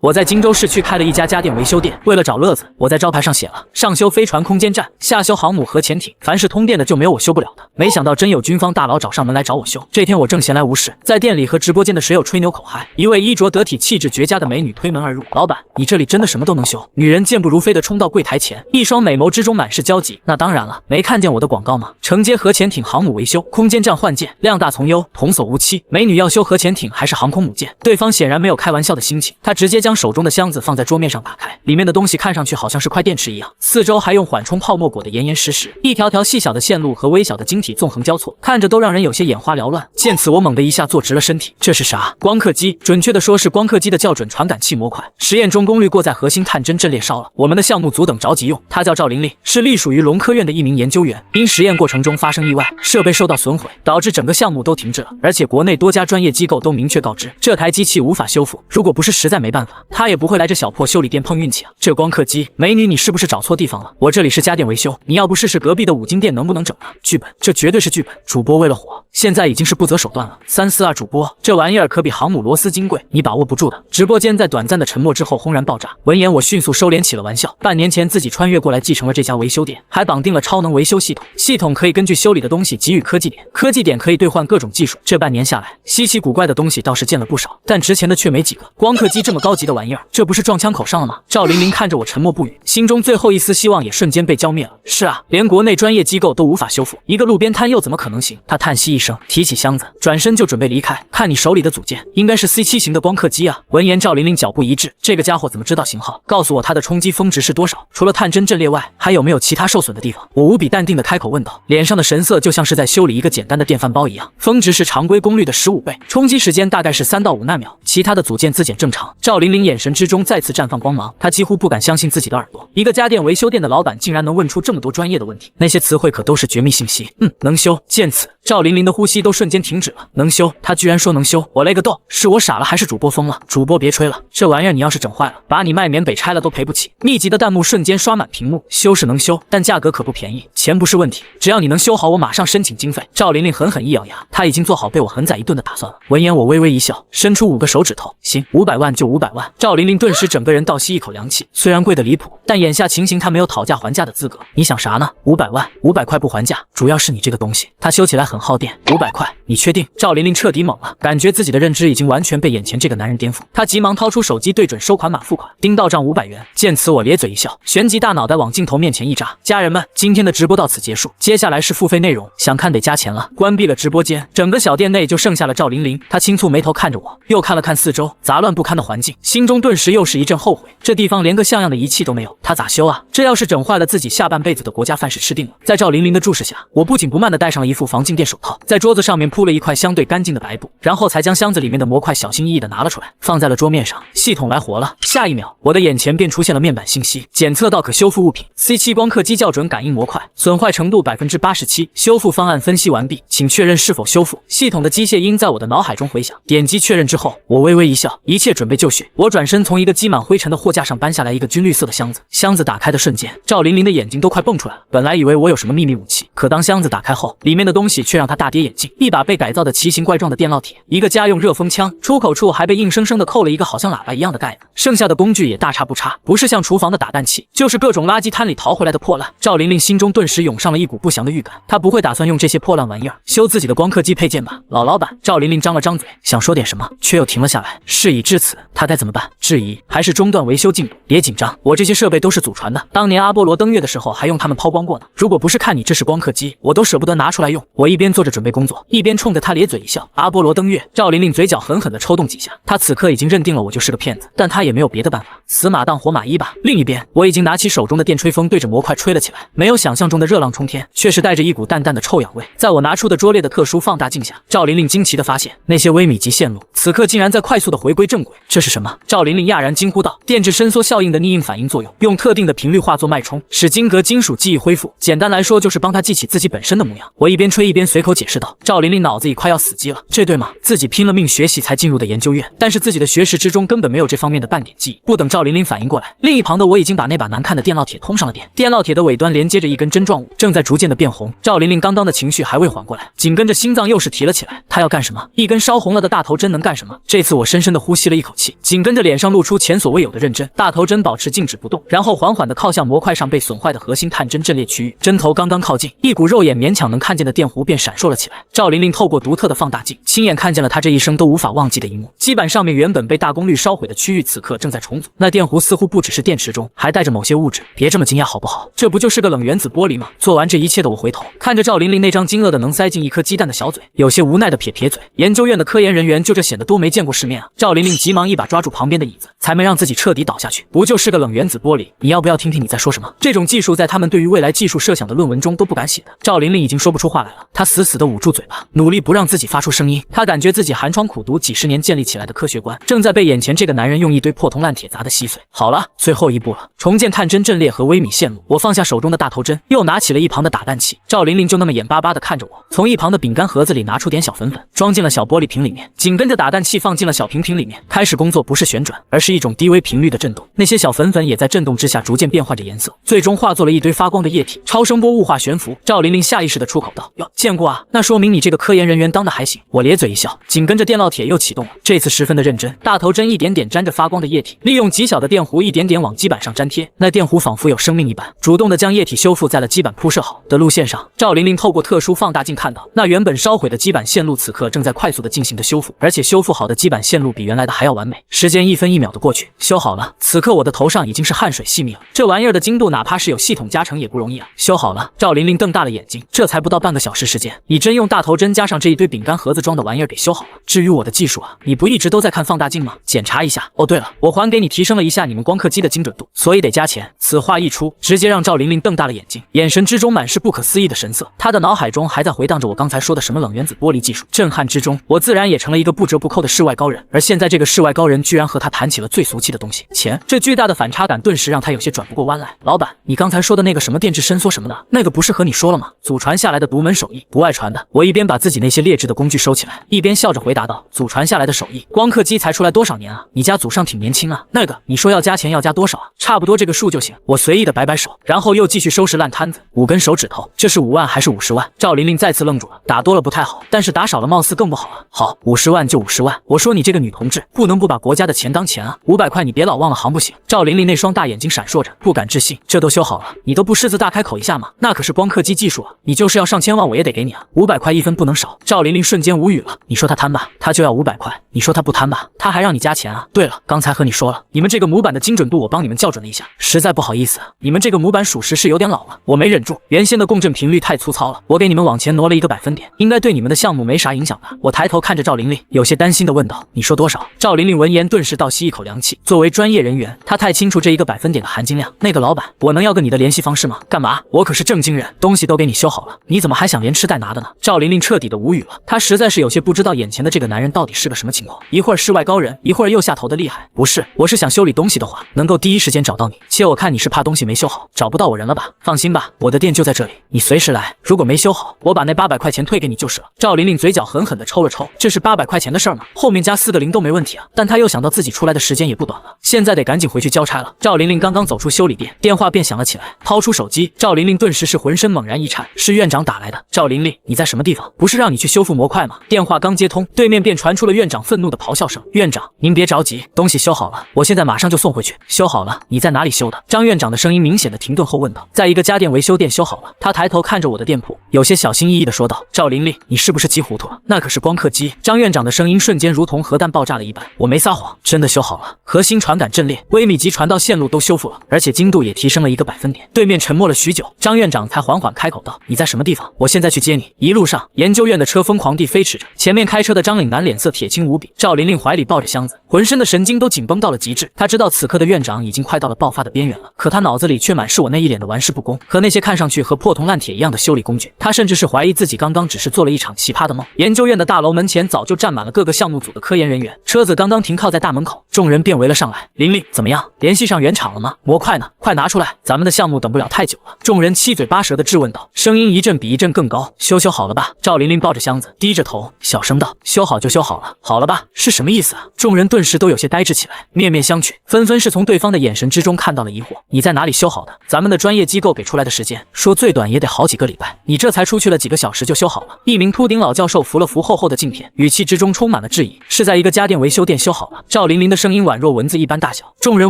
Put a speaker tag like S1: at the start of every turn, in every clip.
S1: 我在荆州市区开了一家家电维修店，为了找乐子，我在招牌上写了上修飞船空间站，下修航母核潜艇，凡是通电的就没有我修不了的。没想到真有军方大佬找上门来找我修。这天我正闲来无事，在店里和直播间的水友吹牛口嗨，一位衣着得体、气质绝佳的美女推门而入：“老板，你这里真的什么都能修？”女人健步如飞地冲到柜台前，一双美眸之中满是焦急。那当然了，没看见我的广告吗？承接核潜艇、航母维修、空间站换件，量大从优，童叟无欺。美女要修核潜艇还是航空母舰？对方显然没有开玩笑的心情，她直接将手中的箱子放在桌面上打开，里面的东西看上去好像是块电池一样，四周还用缓冲泡沫裹得严严实实，一条条细小的线路和微小的晶体纵横交错，看着都让人有些眼花缭乱。见此，我猛地一下坐直了身体，这是啥？光刻机，准确的说是光刻机的校准传感器模块，实验中功率过载核心探针阵列烧了。我们的项目组等着急用，她叫赵玲玲，是隶属于龙科院的一名研究员，因实验过程中发生意外，设备受到损毁，导致整个项目都停滞了，而且国内多家专业机构都明确告知，这台机器无法修复，如果不是实在没办法，她也不会来这小破修理店碰运气啊。这光刻机，美女你是不是找错地方了？我这里是家电维修，你要不试试隔壁的五金店能不能整啊？剧本，这绝对是剧本。主播为了火，现在已经是不择手段了。342主播，这玩意儿可比航母螺丝金贵，你把握不住的。直播间在短暂的沉默之后轰然爆炸。闻言，我迅速收敛起了玩笑。半年前自己穿越过来继承了这家维修店，还绑定了超能维修系统，系统可以根据修理的东西给予科技点，科技点可以兑换各种技术。这半年下来，稀奇古怪的东西倒是见了不少，但值钱的却没几个。光刻机这么高级的玩意儿，这不是撞枪口上了吗？赵玲玲看着我沉默不语，心中最后一丝希望也瞬间被浇灭了。是啊，连国内专业机构都无法修复，一个路边摊又怎么可能行？她叹息一声，提起箱子，转身就准备离开。看你手里的组件，应该是 C7 型的光刻机啊。闻言，赵玲玲脚步一滞，这个家伙怎么知道型号？告诉我它的冲击峰值是多少？除了探针阵列外，还有没有其他受损的地方？我无比淡定的开口问道，脸上的神色就像是在修理一个简单的电饭煲一样。峰值是常规功率的15倍，冲击时间大概是3到5纳秒，其他的组件自检正常。赵玲玲眼神之中再次绽放光芒，她几乎不敢相信自己的耳朵，一个家电维修店的老板竟然能问出这么多专业的问题，那些词汇可都是绝密信息。能修。见此，赵玲玲的呼吸都瞬间停止了。能修？她居然说能修，我勒个豆！是我傻了还是主播疯了？主播别吹了，这玩意儿你要是整坏了，把你卖棉北拆了都赔不起。密集的弹幕瞬间刷满屏幕，修是能修，但价格可不便宜，钱不是问题，只要你能修好，我马上申请经费。赵玲玲狠狠一咬牙，她已经做好被我狠宰一顿的打算了。闻言我微微一笑，伸出5个手指头，行，500万就500万。赵玲玲顿时整个人倒吸一口凉气，虽然贵得离谱，但眼下情形她没有讨价还价的资格。你想啥呢？500万，500块不还价，主要是你这个东西，它修起来很耗电。500块，你确定？赵玲玲彻底懵了，感觉自己的认知已经完全被眼前这个男人颠覆。她急忙掏出手机对准收款码付款，叮到账500元。见此我咧嘴一笑，旋即大脑袋往镜头面前一扎。家人们，今天的直播到此结束，接下来是付费内容，想看得加钱了。关闭了直播间，整个小店内就剩下了赵玲玲。她轻蹙眉头看着我，又看了看四周杂乱不堪的环境，心中顿时又是一阵后悔。这地方连个像样的仪器都没有，她咋修啊？这要是整坏了，自己下半辈子的国家饭是吃定了。在赵玲玲的注视下，我不紧不慢地戴上了一副防静电手套，在桌子上面铺了一块相对干净的白布，然后才将箱子里面的模块小心翼翼地拿了出来，放在了桌面上。系统来活了，下一秒，我的眼前便出现了面板信息，检测到可修复物品 C7 光刻机校准感应模块，损坏程度87%，修复方案分析完毕，请确认是否修复。系统的机械音在我的脑海中回响，点击确认之后，我微微一笑，一切准备就绪。我转身从一个积满灰尘的货架上搬下来一个军绿色的箱子，箱子打开的瞬间，赵玲玲的眼睛都快蹦出来了。本来以为我有什么秘密武器，可当箱子打开后，里面的东西却让她大跌眼镜，一把被改造的奇形怪状的电烙铁，一个家用热风枪，出口处还被硬生生的扣了一个好像喇叭一样的盖子，剩下的工具也大差不差，不是像厨房的打蛋器，就是各种垃圾摊里淘回来的破烂。赵玲玲心中顿时涌上了一股不祥的预感，她不会打算用这些破烂玩意儿修自己的光刻机配件吧？老板，赵玲玲张了张嘴，想说点什么，却又停了下来。事已至此，她该怎么办？质疑还是中断维修进度？别紧张，我这些设备都是祖传的，当年阿波罗登月的时候还用它们抛光过呢。如果不是看你这是光刻机，我都舍不得拿出来用。我一边做着准备工作，一边冲着她咧嘴一笑。阿波罗登月，赵玲玲嘴角狠狠地抽动几下，她此刻已经认定了我就是个骗子，但她也没有别的办法，死马当活马医吧。另一边，我已经拿起手中的电吹风对着模块吹了起来，没有想象中的热浪冲天，却是带着一股淡淡的臭氧味。在我拿出的拙劣的特殊放大镜下，赵玲玲惊奇地发现，那些微米级线路此刻竟然在快速地回归正轨。这是什么？赵玲玲讶然惊呼道。电致伸缩效应的逆应反应作用，用特定的频率化作脉冲，使晶格金属记忆恢复。简单来说，就是帮她记起自己本身的模样。我一边吹一边随口解释道。赵玲玲脑子已快要死机了，这对吗？自己拼了命学习才进入的研究院，但是自己的学识之中根本没有这方面的半点记忆。不等赵玲玲反应过来，另一旁的我已经把那把难看的电烙铁通上了电。电烙铁的尾端连接着一根针状物，正在逐渐的变红。赵玲玲刚刚的情绪还未缓过来，紧跟着心脏又是提了起来。她要干什么？一根烧红了的大头针能干什么？这次我深深的呼吸了一口气，紧跟跟着脸上露出前所未有的认真。大头针保持静止不动，然后缓缓地靠向模块上被损坏的核心探针阵列区域。针头刚刚靠近，一股肉眼勉强能看见的电弧便闪烁了起来。赵玲玲透过独特的放大镜，亲眼看见了她这一生都无法忘记的一幕：基板上面原本被大功率烧毁的区域，此刻正在重组。那电弧似乎不只是电池中，还带着某些物质。别这么惊讶好不好？这不就是个冷原子玻璃吗？做完这一切的我回头看着赵玲玲那张惊愕的能塞进一颗鸡蛋的小嘴，有些无奈的撇撇嘴。研究院的科研人员就这显得多没见过世面啊！赵玲玲急忙一把抓住旁边的椅子，才没让自己彻底倒下去。不就是个冷原子玻璃？你要不要听听你在说什么？这种技术在他们对于未来技术设想的论文中都不敢写的。赵玲玲已经说不出话来了，她死死地捂住嘴巴，努力不让自己发出声音。她感觉自己寒窗苦读几十年建立起来的科学观，正在被眼前这个男人用一堆破铜烂铁砸得稀碎。好了，最后一步了，重建探针阵列和微米线路。我放下手中的大头针，又拿起了一旁的打蛋器。赵玲玲就那么眼巴巴地看着我，从一旁的饼干盒子里拿出点小粉粉，装进了小玻璃瓶里面，紧跟着打蛋器放进了小瓶里面，开始工作。不是旋转，而是一种低微频率的震动。那些小粉粉也在震动之下逐渐变换着颜色，最终化作了一堆发光的液体。超声波雾化悬浮。赵玲玲下意识地出口道：“哟，见过啊，那说明你这个科研人员当的还行。”我咧嘴一笑，紧跟着电烙铁又启动了，这次十分的认真。大头针一点点沾着发光的液体，利用极小的电弧一点点往基板上粘贴。那电弧仿佛有生命一般，主动地将液体修复在了基板铺设好的路线上。赵玲玲透过特殊放大镜看到，那原本烧毁的基板线路此刻正在快速地进行的修复，而且修复好的基板线路比原来的还要完美。时间1分1秒的过去，修好了。此刻我的头上已经是汗水细密了，这玩意儿的精度哪怕是有系统加成也不容易啊！修好了。赵玲玲瞪大了眼睛，这才不到半个小时时间，你真用大头针加上这一堆饼干盒子装的玩意儿给修好了。至于我的技术啊，你不一直都在看放大镜吗？检查一下。哦对了，我还给你提升了一下你们光刻机的精准度，所以得加钱。此话一出，直接让赵玲玲瞪大了眼睛，眼神之中满是不可思议的神色。她的脑海中还在回荡着我刚才说的什么冷原子玻璃技术。震撼之中，我自然也成了一个不折不扣的世外高人。而现在这个世外高人居然和他谈起了最俗气的东西——钱。这巨大的反差感顿时让他有些转不过弯来。老板，你刚才说的那个什么电质伸缩什么的，那个不是和你说了吗？祖传下来的独门手艺，不外传的。我一边把自己那些劣质的工具收起来，一边笑着回答道：祖传下来的手艺，光刻机才出来多少年啊？你家祖上挺年轻啊。那个，你说要加钱要加多少啊？差不多这个数就行。我随意的摆摆手，然后又继续收拾烂摊子。5根手指头，这是5万还是50万？赵玲玲再次愣住了，打多了不太好，但是打少了貌似更不好啊。好，50万就50万。我说你这个女同志，不能不把国家的钱当钱啊！500块你别老忘了行不行？赵玲玲那双大眼睛闪烁着，不敢置信，这都修好了，你都不狮子大开口一下吗？那可是光刻机技术啊，你就是要上千万我也得给你啊！500块1分不能少。赵玲玲瞬间无语了，你说她贪吧，她就要500块；你说她不贪吧，她还让你加钱啊！对了，刚才和你说了，你们这个模板的精准度我帮你们校准了一下，实在不好意思，你们这个模板属实是有点老了，我没忍住，原先的共振频率太粗糙了，我给你们往前挪了1个百分点，应该对你们的项目没啥影响吧？我抬头看着赵玲玲，有些担心的问道：你说多少？赵玲玲闻言顿时倒吸一口凉气，作为专业人员，她太清楚这1个百分点的含金量。那个老板，我能要个你的联系方式吗？干嘛？我可是正经人，东西都给你修好了，你怎么还想连吃带拿的呢？赵玲玲彻底的无语了，她实在是有些不知道眼前的这个男人到底是个什么情况，一会儿世外高人，一会儿又下头的厉害。不是，我是想修理东西的话，能够第一时间找到你，且我看你是怕东西没修好，找不到我人了吧？放心吧，我的店就在这里，你随时来，如果没修好，我把那800块钱退给你就是了。赵玲玲嘴角狠狠地抽了抽，这是800块钱的事儿吗？后面加4个零都没问题啊。但她又想到自己出来的时间也不短了，现在得赶紧回去交差了。赵玲玲刚刚走出修理店，电话便响了起来，掏出手机，赵玲玲顿时是浑身猛然一颤，是院长打来的。赵玲玲，你在什么地方？不是让你去修复模块吗？电话刚接通，对面便传出了院长愤怒的咆哮声：院长，您别着急，东西修好了，我现在马上就送回去。修好了？你在哪里修的？张院长的声音明显的停顿后问道。在一个家电维修店修好了。他抬头看着我的店铺，有些小心翼翼的说道：赵玲玲，你是不是急糊涂了？那可是光刻机。张院长的声音瞬间如同核弹爆炸了一般，我没撒谎，真的修好了，核心传感阵列、微米级传导线路都修复了，而且精度也提升了1个百分点。对面沉默了许久，张院长才缓缓开口道：你在什么地方？我现在去接你。一路上，研究院的车疯狂地飞驰着，前面开车的张岭南脸色铁青无比，赵玲玲怀里抱着箱子，浑身的神经都紧绷到了极致。他知道此刻的院长已经快到了爆发的边缘了，可他脑子里却满是我那一脸的玩世不恭和那些看上去和破铜烂铁一样的修理工具。他甚至是怀疑自己刚刚只是做了一场奇葩的梦。研究院的大楼门前早就站满了各个项目组的科研人员，车子刚刚停靠在大门口，众人便围了上来。玲玲，走。怎么样，联系上原厂了吗？模块呢？快拿出来，咱们的项目等不了太久了。众人七嘴八舌的质问道，声音一阵比一阵更高。修好了吧？赵琳琳抱着箱子，低着头，小声道，修好就修好了。好了吧？是什么意思啊？众人顿时都有些呆滞起来，面面相觑，纷纷是从对方的眼神之中看到了疑惑。你在哪里修好的？咱们的专业机构给出来的时间，说最短也得好几个礼拜，你这才出去了几个小时就修好了。一名秃顶老教授扶了扶厚厚的镜片，语气之中充满了质疑，是在一个家电维修店修好了。赵琳琳的声音宛若蚊子一般大小，众人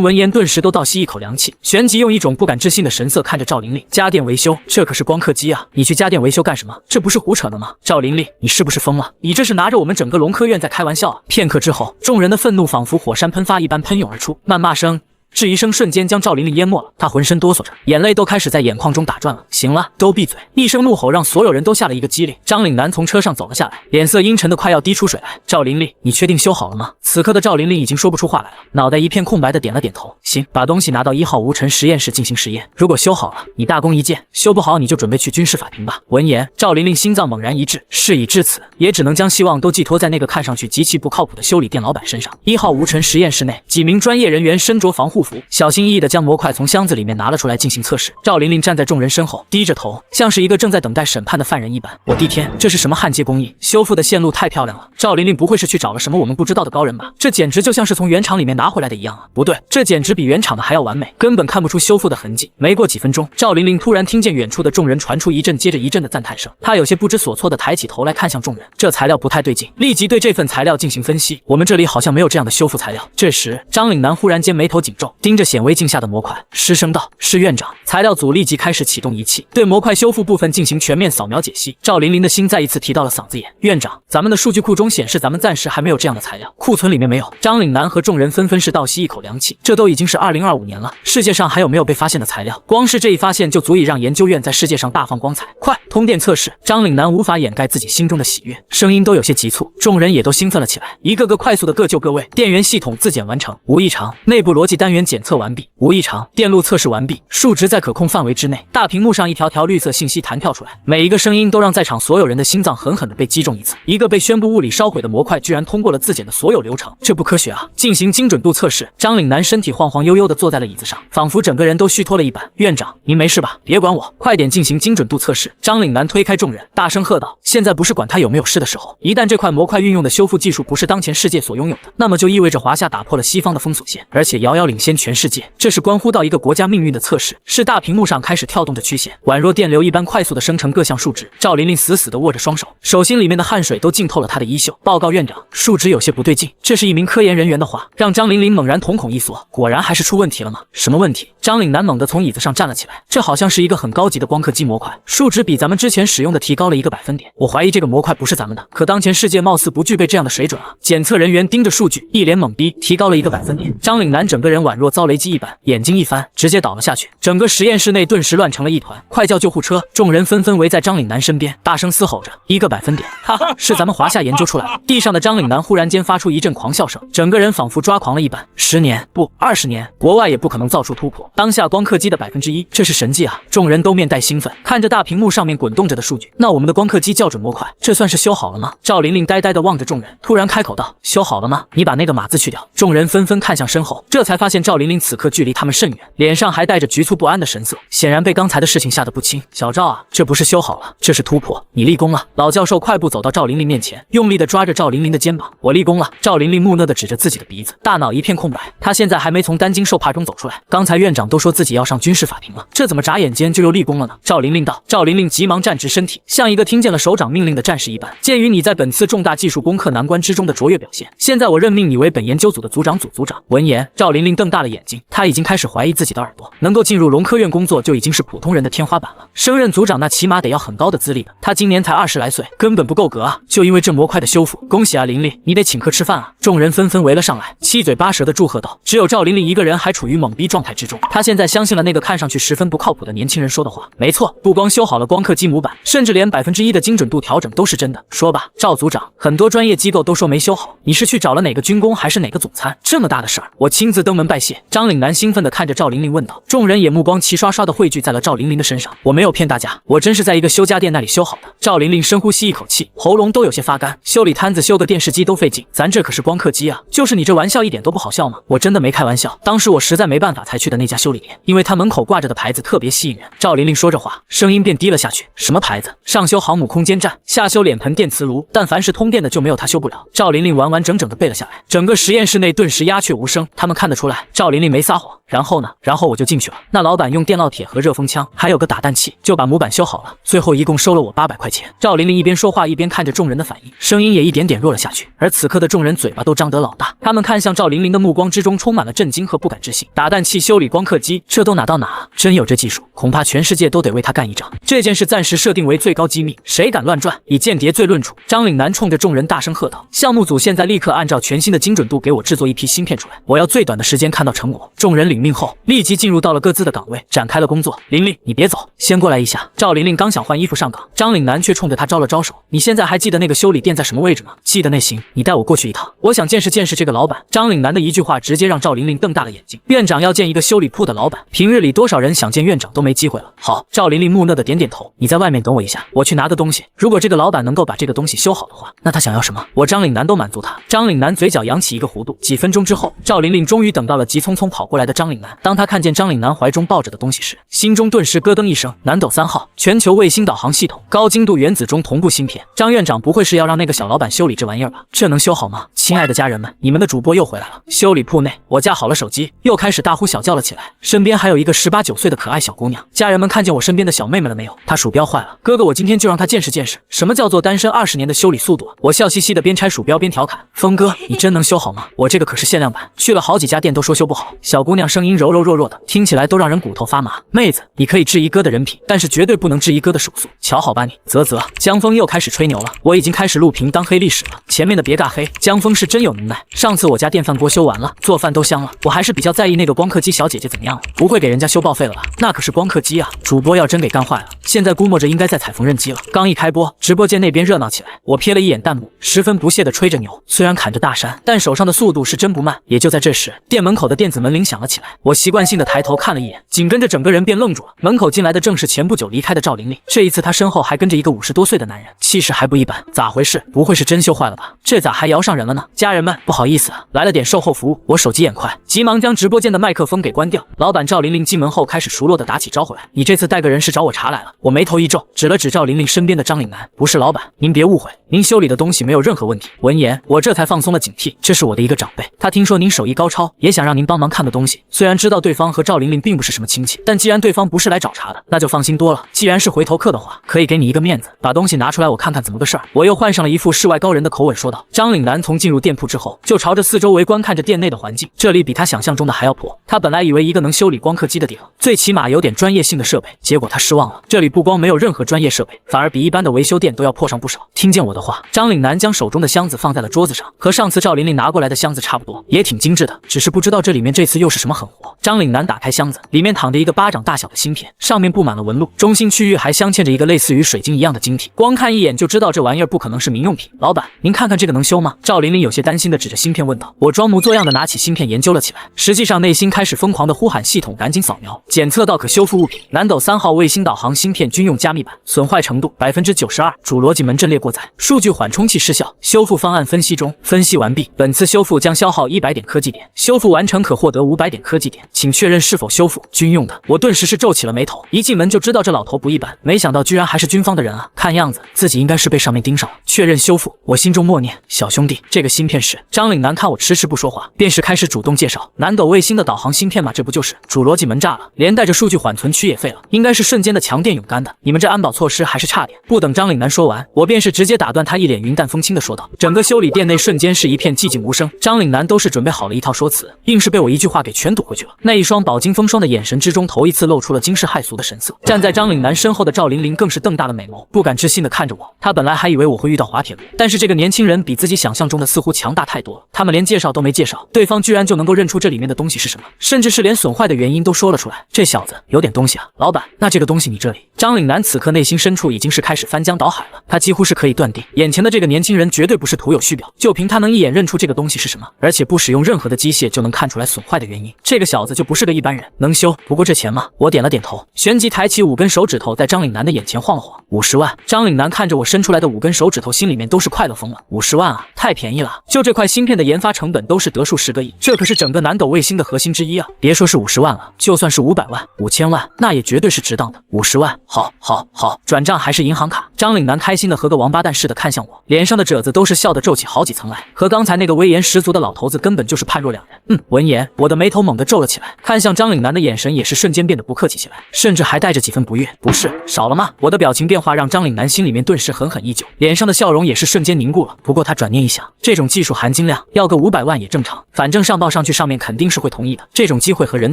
S1: 闻言顿时都倒吸一口凉气，旋即用一种不敢置信的神色看着赵琳琳。家电维修，这可是光刻机啊！你去家电维修干什么？这不是胡扯呢吗？赵琳琳，你是不是疯了？你这是拿着我们整个龙科院在开玩笑啊！片刻之后，众人的愤怒仿佛火山喷发一般喷涌而出，谩骂声、质疑声瞬间将赵琳琳淹没了，她浑身哆嗦着，眼泪都开始在眼眶中打转了。行了，都闭嘴！一声怒吼让所有人都吓了一个激灵。张岭南从车上走了下来，脸色阴沉的快要滴出水来。赵琳琳，你确定修好了吗？此刻的赵琳琳已经说不出话来了，脑袋一片空白的点了点头。行，把东西拿到1号无尘实验室进行实验，如果修好了，你大功一件；修不好，你就准备去军事法庭吧。闻言，赵琳琳心脏猛然一滞，事已至此，也只能将希望都寄托在那个看上去极其不靠谱的修理店老板身上。1号无尘实验室内，几名专业人员身着防护服，小心翼翼地将模块从箱子里面拿了出来进行测试。赵琳琳站在众人身后，低着头，像是一个正在等待审判的犯人一般。我的天，这是什么焊接工艺？修复的线路太漂亮了。赵琳琳不会是去找了什么我们不知道的高人吧？这简直就像是从原厂里面拿回来的一样啊！不对，这简直比原厂的还要完美，根本看不出修复的痕迹。没过几分钟，赵琳琳突然听见远处的众人传出一阵接着一阵的赞叹声，她有些不知所措地抬起头来看向众人，这材料不太对劲，立即对这份材料进行分析。我们这里好像没有这样的修复材料。这时，张岭南忽然间眉头紧皱，盯着显微镜下的模块，失声道：“是院长。”材料组立即开始启动仪器，对模块修复部分进行全面扫描解析。赵琳琳的心再一次提到了嗓子眼：“院长，咱们的数据库中显示，咱们暂时还没有这样的材料，库存里面没有。”张岭南和众人纷纷是倒吸一口凉气，这都已经是2025年了，世界上还有没有被发现的材料？光是这一发现就足以让研究院在世界上大放光彩。快，通电测试！张岭南无法掩盖自己心中的喜悦，声音都有些急促，众人也都兴奋了起来，一个个快速的各就各位。电源系统自检完成，无异常；内部逻辑单元检测完毕，无异常；电路测试完毕，数值在可控范围之内。大屏幕上一条条绿色信息弹跳出来，每一个声音都让在场所有人的心脏狠狠地被击中一次。一个被宣布物理烧毁的模块居然通过了自检的所有流程，这不科学啊！进行精准度测试。张岭南身体晃晃悠悠地坐在了椅子上，仿佛整个人都虚脱了一般。院长，您没事吧？别管我，快点进行精准度测试。张岭南推开众人，大声喝道：“现在不是管他有没有事的时候，一旦这块模块运用的修复技术不是当前世界所拥有的，那么就意味着华夏打破了西方的封锁线，而且遥遥领先全世界。这是关乎到一个国家命运的测试。”是大屏幕上开始跳动着曲线，宛若电流一般快速地生成各项数值。赵琳琳死死地握着双手，手心里面的汗水都浸透了她的衣袖。报告院长，数值有些不对劲。这是一名科研人员的话，让张琳琳猛然瞳孔一缩，果然还是出问题了吗？什么问题？张岭南猛地从椅子上站了起来，这好像是一个很高级的光刻机模块，数值比咱们之前使用的提高了1个百分点。我怀疑这个模块不是咱们的，可当前世界貌似不具备这样的水准啊！检测人员盯着数据，一脸懵逼，提高了1个百分点。张岭南整个人宛若遭雷击一般，眼睛一翻，直接倒了下去。整个实验室内顿时乱成了一团，快叫救护车！众人纷纷围在张岭南身边，大声嘶吼着：“1个百分点！哈哈，是咱们华夏研究出来的！”地上的张岭南忽然间发出一阵狂笑声，整个人仿佛抓狂了一般。10年不20年，国外也不可能造出突破。当下光刻机的1%，这是神迹啊！众人都面带兴奋，看着大屏幕上面滚动着的数据。那我们的光刻机校准模块，这算是修好了吗？赵琳琳呆呆地望着众人，突然开口道：“修好了吗？你把那个码字去掉。”众人纷纷看向身后，这才发现赵琳琳此刻距离他们甚远，脸上还带着局促不安的神色，显然被刚才的事情吓得不轻。小赵啊，这不是修好了，这是突破，你立功了！老教授快步走到赵琳琳面前，用力地抓着赵琳琳的肩膀：“我立功了！”赵琳琳木讷地指着自己的鼻子，大脑一片空白。她现在还没从担惊受怕中走出来。刚才院长都说自己要上军事法庭了，这怎么眨眼间就又立功了呢？赵琳琳道。赵琳琳急忙站直身体，像一个听见了首长命令的战士一般。鉴于你在本次重大技术攻克难关之中的卓越表现，现在我任命你为本研究组的组长组组长。闻言，赵琳琳瞪大了眼睛，她已经开始怀疑自己的耳朵。能够进入龙科院工作就已经是普通人的天花板了，升任组长那起码得要很高的资历的。她今年才20来岁，根本不够格啊！就因为这模块的修复，恭喜啊琳琳，你得请客吃饭啊！众人纷纷围了上来，七嘴八舌的祝贺道。只有赵琳琳一个人还处于懵逼状态之中，她现在相信了那个看上去十分不靠谱的年轻人说的话。没错，不光修好了光刻机模板，甚至连1%的精准度调整都是真的。说吧，赵组长，很多专业机构都说没修好，你是去找了哪个军工还是哪个总参？这么大的事儿，我亲自登门拜谢。张岭南兴奋地看着赵玲玲问道。众人也目光齐刷刷地汇聚在了赵玲玲的身上。我没有骗大家，我真是在一个修家店那里修好的。赵玲玲深呼吸一口气，喉咙都有些发干。修理摊子修个电视机都费劲，咱这可是光刻机啊！就是你这玩笑一点都不好笑吗？我真的没开玩笑，当时我实在没办法才去的那家修理店，因为它门口挂着的牌子特别吸引人。赵玲玲说着话，声音便低了下去。什么牌子？上修航母空间站，下修脸盆电磁炉，但凡是通电的就没有它修不了。赵玲玲完完整整的背了下来，整个实验室内顿时鸦雀无声。他们看得出来，赵玲玲没撒谎。然后呢？然后我就进去了。那老板用电烙铁和热风枪，还有个打蛋器，就把模板修好了。最后一共收了我800块钱。赵玲玲一边说话一边看着众人的反应，声音也一点点弱了下去。而此刻的众人嘴巴都张得老大，他们看向赵玲玲的目光之中充满了震惊和不敢置信。打蛋器修理光刻机，这都哪到哪？真有这技术，恐怕全世界都得为他干一仗。这件事暂时设定为最高机密，谁敢乱转，以间谍罪论处。张岭南冲着众人大声喝道：“项目组现在立刻按照全新的精准度给我制作一批芯片出来，我要最短的时间看到成果。”众人领命后，立即进入到了各自的岗位，展开了工作。玲玲，你别走，先过来一下。赵玲玲刚想换衣服上岗，张岭南却冲着她招了招手：“你现在还记得那个修理店在什么位置吗？记得那行，你带我过去一趟，我想见识见识这个老板。”张岭南的一句话直接让赵玲玲瞪大了眼睛。院长要见一个修理铺的老板，平日里多少人想见院长都没机会了。好，赵玲玲木讷的点点头，你在外面等我一下，我去拿个东西。如果这个老板能够把这个东西修好的话，那他想要什么，我张岭南都满足他。张岭南嘴角扬起一个弧度。几分钟之后，赵玲玲终于等到了急匆匆跑过来的张岭南。当他看见张岭南怀中抱着的东西时，心中顿时咯噔一声。南斗3号全球卫星导航系统，高精度原子钟同步芯片。张院长不会是要让那个小老板修理这玩意儿吧？这能修好吗？亲爱的家人们，你们的主播又回来了。修理铺内，我架好了手机，又开始大呼小叫了起来，身边还有一个18、19岁的可爱小姑娘。家人们看见我身边的小妹妹了没有？她鼠标坏了，哥哥我今天就让她见识见识什么叫做单身20年的修理速度。我笑嘻嘻的边拆鼠标边调侃：峰哥，你真能修好吗？我这个可是限量版，去了好几家店都说修不好。小姑娘声音柔柔弱弱的，听起来都让人骨头发麻。妹子，你可以质疑哥的人品，但是绝对不能质疑哥的手速。瞧好吧你。啧，江峰又开始吹牛了，我已经开始录屏当黑历史了，前面的别尬黑。江峰是真有能耐，上次我家电饭锅修完了，做饭都香了。我还是比较在意那个光刻机小姐姐怎么样了，不会给人家修报废了吧？那可是光刻机啊，主播要真给干坏了，现在估摸着应该在踩缝纫机了。刚一开播，直播间那边热闹起来，我瞥了一眼弹幕，十分不屑地吹着牛。虽然砍着大山，但手上的速度是真不慢。也就在这时，店门口的电子门铃响了起来，我习惯性的抬头看了一眼，紧跟着整个人便愣住了。门口进来的正是前不久离开的赵玲玲，这一次她身后还跟着一个50多岁的男人，气势还不一般。咋回事？不会是真修坏了吧？这咋还摇上人了呢？家人们，不好意思啊，来了点售后服务。我手疾眼快，急忙将直播间的麦克风给关掉。老板赵玲玲进门后开始熟络的打起招呼来：“你这次带个人是找我茬来了？”我眉头一皱，指了指赵玲玲身边的张岭南：“不是老板，您别误会，您修理的东西没有任何问题。”闻言，我这才放松了警惕，这是我的一个长辈，他听说您手艺高超，也想让您帮忙看个东西。虽然知道对方和赵玲玲并不是什么亲戚，但既然对方不是来找茬的，那就放心多了。既然是回头客的话，可以给你一个面子，把东西拿出来我看看怎么个事儿。我又换上了一副世外高人的口吻说道。张岭南从进入店铺之后，就朝着四周围观看着店内的环境，这里比他想象中的还要破。他本来以为一个能修理光刻机的地方，最起码有点专业性的设备，结果他失望了。这里不光没有任何专业设备，反而比一般的维修店都要破上不少。听见我的话，张岭南将手中的箱子放在了桌子上，和上次赵玲玲拿过来的箱子差不多，也挺精致的，只是不知道这里面这次又是什么狠活。张岭南打开箱子，里面躺着一个巴掌大小的芯片，上面布满了纹路，中心区域还镶嵌着一个类似于水晶一样的晶体，光看一眼就知道这玩意儿不可能是民用品。老板，您看看这个能修吗？赵玲玲有些担心的指着芯片问道。我装模作样的拿起芯片研究了起来，实际上内心开始疯狂的呼喊系统赶紧扫描，检测到可修复物品。南斗3号卫星导航芯片军用加密版，损坏程度92%，主逻辑门阵列过载，数据缓冲器失效，修复方案分析中，分析完毕。本次修复将消耗100点科技点，修复完成可获得500点科技点，请确认是否修复。军用的，我顿时是皱起了眉头，一进门就知道这老头不一般，没想到居然还是军方的人啊！看样子自己应该是被上面盯上了。确认修复，我心中默念：小兄弟，这个芯片是……张岭南看我迟迟不说话，便是开始主动介绍：南斗卫星的导航芯片嘛，这不就是主逻辑门炸了，连带着数据缓存区也废了，应该是瞬间的强电永干的，你们这安保措施还是差点。不等张岭南说完，我便是直接打断他，一脸云淡风轻的说道。整个修理店内瞬间是一片寂静无声，张岭南都是准备好了一套说辞，硬是被我一句话给全堵回去了。那一双饱经风霜的眼神之中，头一次露出了惊世骇俗的神色。站在张岭南身后的赵玲玲更是瞪大了美眸，不敢置信的看着我。她本来还以为我会遇到滑铁卢，但是这个年轻人比自己想象中的似乎强大太多了。他们连介绍都没介绍，对方居然就能够认出这里面的东西是什么，甚至是连损坏的原因都说了出来。这小子有点东西啊！老板，那这个东西你这里……张岭南此刻内心深处已经是开始翻江倒海了，他几乎是可以断定，眼前的这个年轻人绝对不是徒有虚表，就凭他能一眼认出这个东西是什么，而且不使用任何的机械就能看出来损坏的原因，这个小子就不是个一般人，能修。不过这钱嘛，我点了点头，旋即抬起5根手指头，在张岭南的眼前晃了晃。50万！张岭南看着我伸出来的5根手指头，心里面都是快乐疯了。50万啊，太便宜了！就这块芯片的研发成本都是得数10个亿，这可是整个南斗卫星的核心之一啊！别说是50万了，就算是500万、5000万，那也绝对是值当的。50万，好，转账还是银行卡？张岭南开心的和个王八蛋似的看向我，脸上的褶子都是笑得皱起好几层来，和刚才那个威严十足的老头子根本就是判若两人。闻言，我的眉头猛地皱了起来，看向张岭南的眼神也是瞬间变得不客气起来，甚至还带着几分不悦。不是少了吗？我的表情变化让张岭南心里面顿时狠狠一揪，脸上的笑容也是瞬间凝固了。不过他转念一想，这种技术含金量要个500万也正常，反正上报上去上面肯定是会同意的。这种机会和人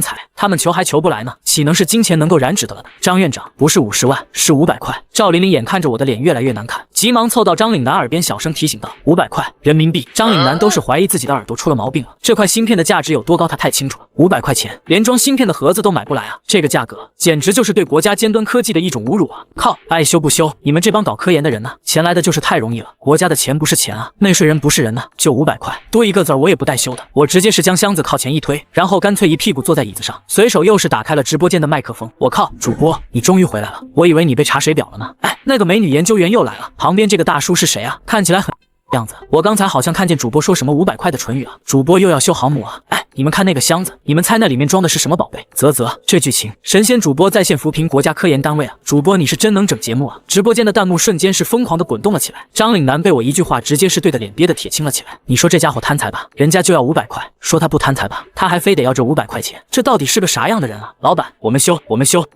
S1: 才，他们求还求不来呢，岂能是金钱能够染指的了呢？张院长，不是50万，是500块。赵琳琳眼看着我的脸越来越难看，急忙凑到张岭南耳边小声提醒道：500块人民币。张岭南都是怀疑自己的耳朵出了毛病了，这块芯片的价值有多高他太清楚了。500块钱连装芯片的盒子都买不来啊，这个价格简直就是对国家尖端科技的一种侮辱啊！靠，爱修不修，你们这帮搞科研的人呢，钱来的就是太容易了，国家的钱不是钱啊，纳税人不是人呢，就500块，多一个字我也不带修的。我直接是将箱子靠前一推，然后干脆一屁股坐在椅子上，随手又是打开了直播间的麦克风。我靠，主播你终于回来了，我以为你被查水表了呢。哎，那个美女研究员又来了，旁边这个大叔是谁啊？看起来很样子，我刚才好像看见主播说什么500块的唇语啊，主播又要修航母啊！哎，你们看那个箱子，你们猜那里面装的是什么宝贝？这剧情，神仙主播在线扶贫国家科研单位啊！主播你是真能整节目啊！直播间的弹幕瞬间是疯狂的滚动了起来。张岭南被我一句话直接是对的脸憋得铁青了起来。你说这家伙贪财吧，人家就要500块；说他不贪财吧，他还非得要这500块钱，这到底是个啥样的人啊？老板，我们修，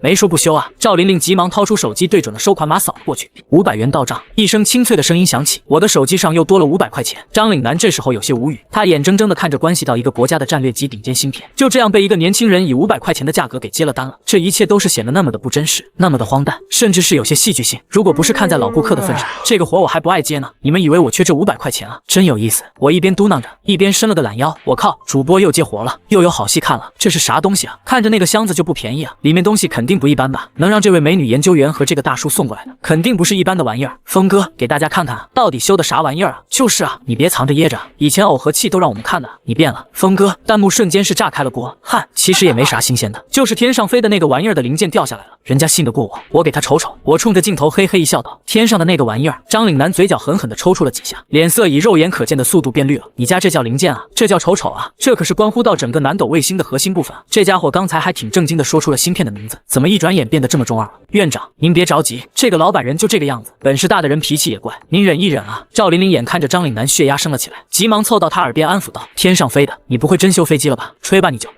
S1: 没说不修啊！赵琳琳急忙掏出手机，对准了收款码扫了过去，500元到账。一声清脆的声音响起，我的手机上又多了500块钱。张岭南这时候有些无语，他眼睁睁地看着关系到一个国家的战略级顶尖芯片，就这样被一个年轻人以500块钱的价格给接了单了。这一切都是显得那么的不真实，那么的荒诞，甚至是有些戏剧性。如果不是看在老顾客的份上，这个活我还不爱接呢。你们以为我缺这500块钱啊？真有意思。我一边嘟囔着，一边伸了个懒腰。我靠，主播又接活了，又有好戏看了。这是啥东西啊？看着那个箱子就不便宜啊，里面东西肯定不一般吧？能让这位美女研究员和这个大叔送过来的，肯定不是一般的玩意儿。峰哥，给大家看看啊，到底修的啥玩意儿啊？就是啊，你别藏着掖着，以前耦合器都让我们看的，你变了。峰哥，弹幕瞬间是炸开了锅。其实也没啥新鲜的，就是天上飞的那个玩意儿的零件掉下来了，人家信得过我，我给他瞅瞅。我冲着镜头嘿嘿一笑道：天上的那个玩意儿。张岭南嘴角狠狠地抽搐了几下，脸色以肉眼可见的速度变绿了。你家这叫零件啊？这叫瞅瞅啊？这可是关乎到整个南斗卫星的核心部分啊！这家伙刚才还挺正经地说出了芯片的名字，怎么一转眼变得这么中二了？院长，您别着急，这个老板人就这个样子，本事大的人脾气也怪，您忍一忍啊。赵琳琳眼看着张岭南血压升了起来，急忙凑到他耳边安抚道：天上飞的，你不会真修飞机了吧？吹吧你就。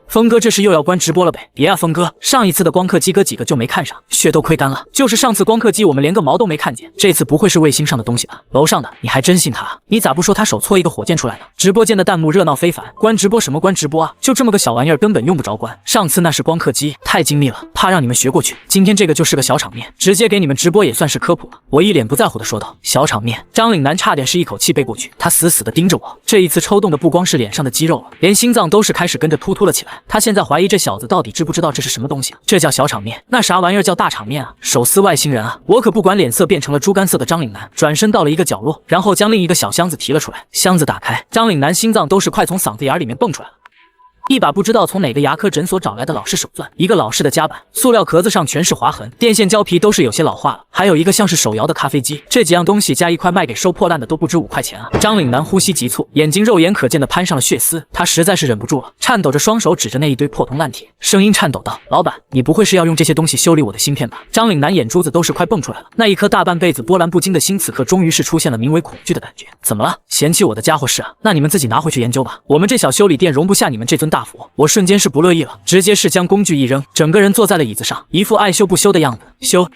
S1: 峰哥这是又要关直播了呗？别啊，峰哥，上一次的光刻机哥几个就没看上，血都亏干了。就是上次光刻机我们连个毛都没看见，这次不会是卫星上的东西吧？楼上的，你还真信他？你咋不说他手搓一个火箭出来呢？直播间的弹幕热闹非凡，关直播什么关直播啊？就这么个小玩意儿根本用不着关，上次那是光刻机，太精密了，怕让你们学过去。今天这个就是个小场面，直接给你们直播也算是科普了。我一脸不在乎的说道：小场面。张岭南差点是一口气背过去，他死死的盯着我，这一次抽动的不光是脸上的肌肉了，连心脏都是开始跟着突突了起来。他现在怀疑这小子到底知不知道这是什么东西啊？这叫小场面，那啥玩意儿叫大场面啊？手撕外星人啊！我可不管脸色变成了猪肝色的张岭南，转身到了一个角落，然后将另一个小箱子提了出来。箱子打开，张岭南心脏都是快从嗓子眼里面蹦出来了。一把不知道从哪个牙科诊所找来的老式手钻，一个老式的夹板，塑料壳子上全是划痕，电线胶皮都是有些老化了，还有一个像是手摇的咖啡机。这几样东西加一块卖给收破烂的都不止5块钱啊！张岭南呼吸急促，眼睛肉眼可见的攀上了血丝，他实在是忍不住了，颤抖着双手指着那一堆破铜烂铁，声音颤抖道：老板，你不会是要用这些东西修理我的芯片吧？张岭南眼珠子都是快蹦出来了，那一颗大半辈子波澜不惊的心，此刻终于是出现了名为恐惧的感觉。怎么了？嫌弃我的家伙事啊？那你们自己拿回去研究吧，我们这小修理店容不下你们这尊大佛。我瞬间是不乐意了，直接是将工具一扔，整个人坐在了椅子上，一副爱修不修的样子。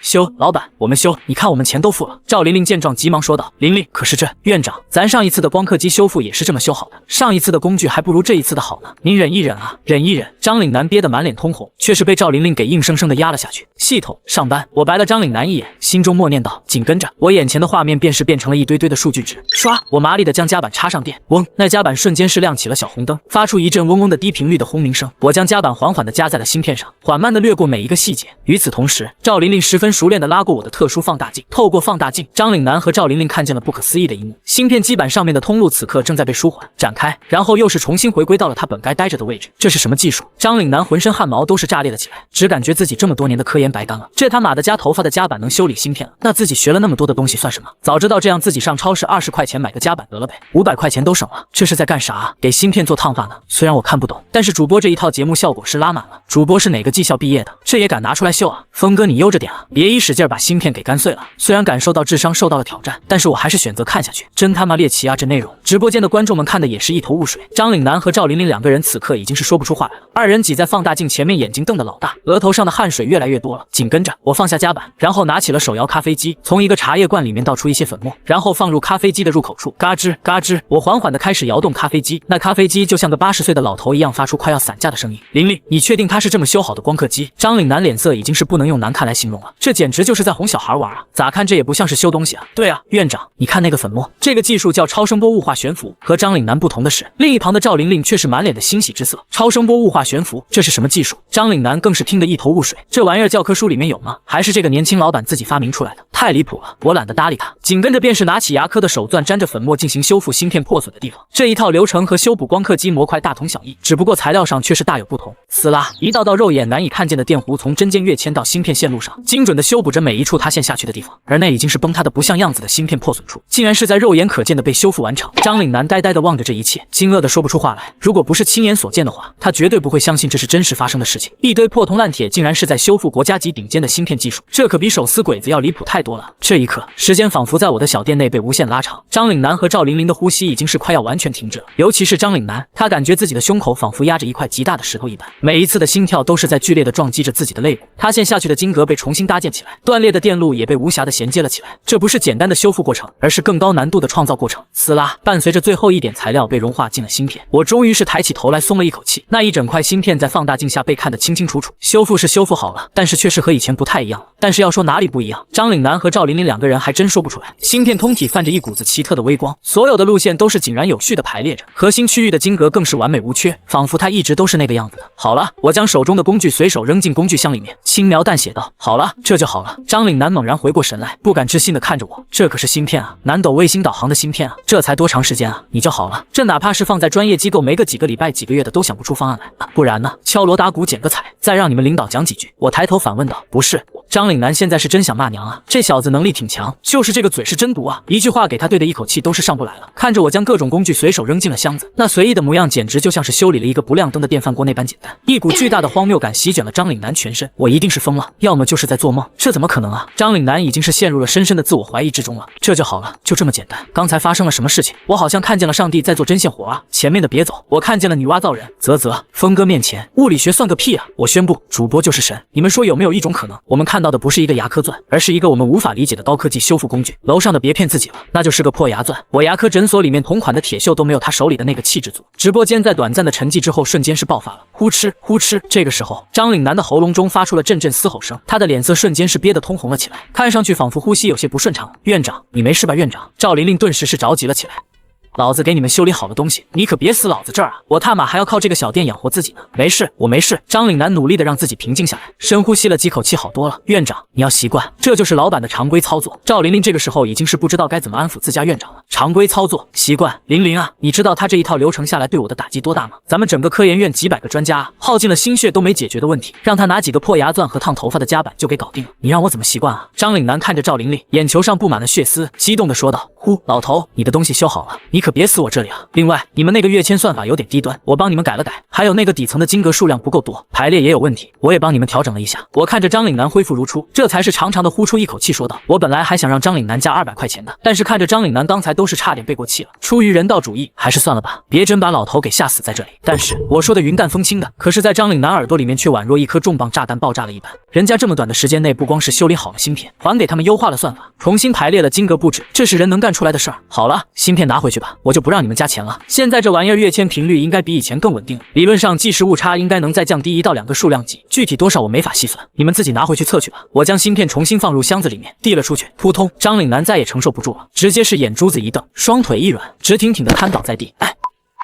S1: 修，老板，我们修，你看我们钱都付了。赵琳琳见状急忙说道：琳琳，可是这院长，咱上一次的光刻机修复也是这么修好的，上一次的工具还不如这一次的好呢，您忍一忍啊，忍一忍。张岭南憋得满脸通红，却是被赵琳琳给硬生生的压了下去。系统上班，我白了张岭南一眼，心中默念道，紧跟着我眼前的画面便是变成了一堆堆的数据值。刷，我麻利的将夹板插上电，嗡，那夹板瞬间是亮起了小红灯，发出一阵嗡嗡的低低频率的轰鸣声。我将夹板缓缓地夹在了芯片上，缓慢地掠过每一个细节。与此同时，赵琳琳十分熟练地拉过我的特殊放大镜，透过放大镜，张岭南和赵琳琳看见了不可思议的一幕：芯片基板上面的通路此刻正在被舒缓展开，然后又是重新回归到了它本该待着的位置。这是什么技术？张岭南浑身汗毛都是炸裂了起来，只感觉自己这么多年的科研白干了。这他妈的夹头发的夹板能修理芯片了？那自己学了那么多的东西算什么？早知道这样，自己上超市20块钱买个夹板得了呗，500块钱都省了。这是在干啥啊？给芯片做烫发呢？虽然我看不懂，但是主播这一套节目效果是拉满了。主播是哪个技校毕业的？这也敢拿出来秀啊？峰哥你悠着点啊，别一使劲把芯片给干碎了。虽然感受到智商受到了挑战，但是我还是选择看下去。真他妈猎奇啊！这内容，直播间的观众们看的也是一头雾水。张岭南和赵琳琳两个人此刻已经是说不出话来了，二人挤在放大镜前面，眼睛瞪得老大，额头上的汗水越来越多了。紧跟着，我放下夹板，然后拿起了手摇咖啡机，从一个茶叶罐里面倒出一些粉末，然后放入咖啡机的入口处，嘎吱嘎吱。我缓缓地开始摇动咖啡机，那咖啡机就像个80岁的老头一样，发出快要散架的声音。琳琳，你确定它是这么修好的光刻机？张岭南脸色已经是不能用难看来形容了，这简直就是在哄小孩玩啊！咋看这也不像是修东西啊？对啊，院长，你看那个粉末，这个技术叫超声波雾化悬浮。和张岭南不同的是，另一旁的赵琳琳却是满脸的欣喜之色。超声波雾化悬浮，这是什么技术？张岭南更是听得一头雾水。这玩意儿教科书里面有吗？还是这个年轻老板自己发明出来的？太离谱了，我懒得搭理他。紧跟着便是拿起牙科的手钻，沾着粉末进行修复芯片破损的地方。这一套流程和修补光刻机模块大同小异，只不过材料上却是大有不同。撕拉，一道道肉眼难以看见的电弧从针尖跃迁到芯片线路上，精准的修补着每一处塌陷下去的地方。而那已经是崩塌的不像样子的芯片破损处，竟然是在肉眼可见的被修复完成。张岭南呆呆地望着这一切，惊愕的说不出话来。如果不是亲眼所见的话，他绝对不会相信这是真实发生的事情。一堆破铜烂铁竟然是在修复国家级顶尖的芯片技术，这可比手撕鬼子要离谱太多了。这一刻，时间仿佛在我的小店内被无限拉长。张岭南和赵琳琳的呼吸已经是快要完全停止了，尤其是张岭南，他感觉自己的胸口仿佛压着一块极大的石头一般，每一次的心跳都是在剧烈的撞击着自己的肋骨。塌陷下去的晶格被重新搭建起来，断裂的电路也被无暇的衔接了起来。这不是简单的修复过程，而是更高难度的创造过程。撕拉，伴随着最后一点材料被融化进了芯片，我终于是抬起头来松了一口气。那一整块芯片在放大镜下被看得清清楚楚。修复是修复好了，但是却是和以前不太一样了。但是要说哪里不一样，张岭南和赵琳琳两个人还真说不出来。芯片通体泛着一股子奇特的微光，所有的路线都是井然有序的排列着，核心区域的晶格更是完美无缺，仿佛它一直都是那个样子的。好了，我将手中的工具随手扔进工具箱里面，轻描淡写道：“好了，这就好了。”张岭南猛然回过神来，不敢置信的看着我：“这可是芯片啊，南斗卫星导航的芯片啊，这才多长时间啊，你就好了？这哪怕是放在专业机构，没个几个礼拜、几个月的都想不出方案来啊，不然呢？敲锣打鼓捡个彩，再让你们领导讲几句。”我抬头反问道：“不是？”张岭南现在是真想骂娘啊，这小子能力挺强，就是这个嘴是真毒啊，一句话给他对的一口气都是上不来了。看着我将各种工具随手扔进了箱子，那随意的模样简直就像是修理了一个不亮灯的电饭锅那般简单。一股巨大的荒谬感席卷了张岭南全身，我一定是疯了，要么就是在做梦，这怎么可能啊？张岭南已经是陷入了深深的自我怀疑之中了。这就好了，就这么简单。刚才发生了什么事情？我好像看见了上帝在做针线活啊！前面的别走，我看见了女娲造人。啧，峰哥面前物理学算个屁啊！我宣布，主播就是神。你们说有没有一种可能，我们看到的不是一个牙科钻，而是一个我们无法理解的高科技修复工具？楼上的别骗自己了，那就是个破牙钻。我牙科诊所里面同款的铁锈都没有他手里的那个气质足。直播间在短暂的沉寂之后，瞬间是爆发了，呼哧呼哧。这个时候，张岭南的喉咙中发出了阵阵嘶吼声，他的脸色瞬间是憋得通红了起来，看上去仿佛呼吸有些不顺畅了。院长，你没事吧？院长，赵琳琳顿时是着急了起来。老子给你们修理好了东西，你可别死老子这儿啊！我他妈还要靠这个小店养活自己呢。没事，我没事。张岭南努力的让自己平静下来，深呼吸了几口气，好多了。院长，你要习惯，这就是老板的常规操作。赵琳琳这个时候已经是不知道该怎么安抚自家院长了。常规操作，习惯。琳琳啊，你知道他这一套流程下来对我的打击多大吗？咱们整个科研院几百个专家啊，耗尽了心血都没解决的问题，让他拿几个破牙钻和烫头发的夹板就给搞定了，你让我怎么习惯啊？张岭南看着赵琳琳，眼球上布满了血丝，激动的说道：“呼，老头，你的东西修好了，你可别死我这里啊！另外，你们那个跃迁算法有点低端，我帮你们改了改，还有那个底层的晶格数量不够多，排列也有问题，我也帮你们调整了一下。”我看着张岭南恢复如初，这才是长长的呼出一口气，说道：“我本来还想让张岭南加200块钱的，但是看着张岭南刚才都是差点背过气了，出于人道主义，还是算了吧，别真把老头给吓死在这里。”但是我说的云淡风轻的，可是在张岭南耳朵里面却宛若一颗重磅炸弹爆炸了一般。人家这么短的时间内，不光是修理好了芯片，还给他们优化了算法，重新排列了晶格布置，这是人能干出来的事儿。好了，芯片拿回去吧，我就不让你们加钱了。现在这玩意儿跃迁频率应该比以前更稳定，理论上计时误差应该能再降低1到2个数量级，具体多少我没法细算，你们自己拿回去测去吧。我将芯片重新放入箱子里面，递了出去。扑通，张岭南再也承受不住了，直接是眼珠子一瞪，双腿一软，直挺挺的瘫倒在地。哎，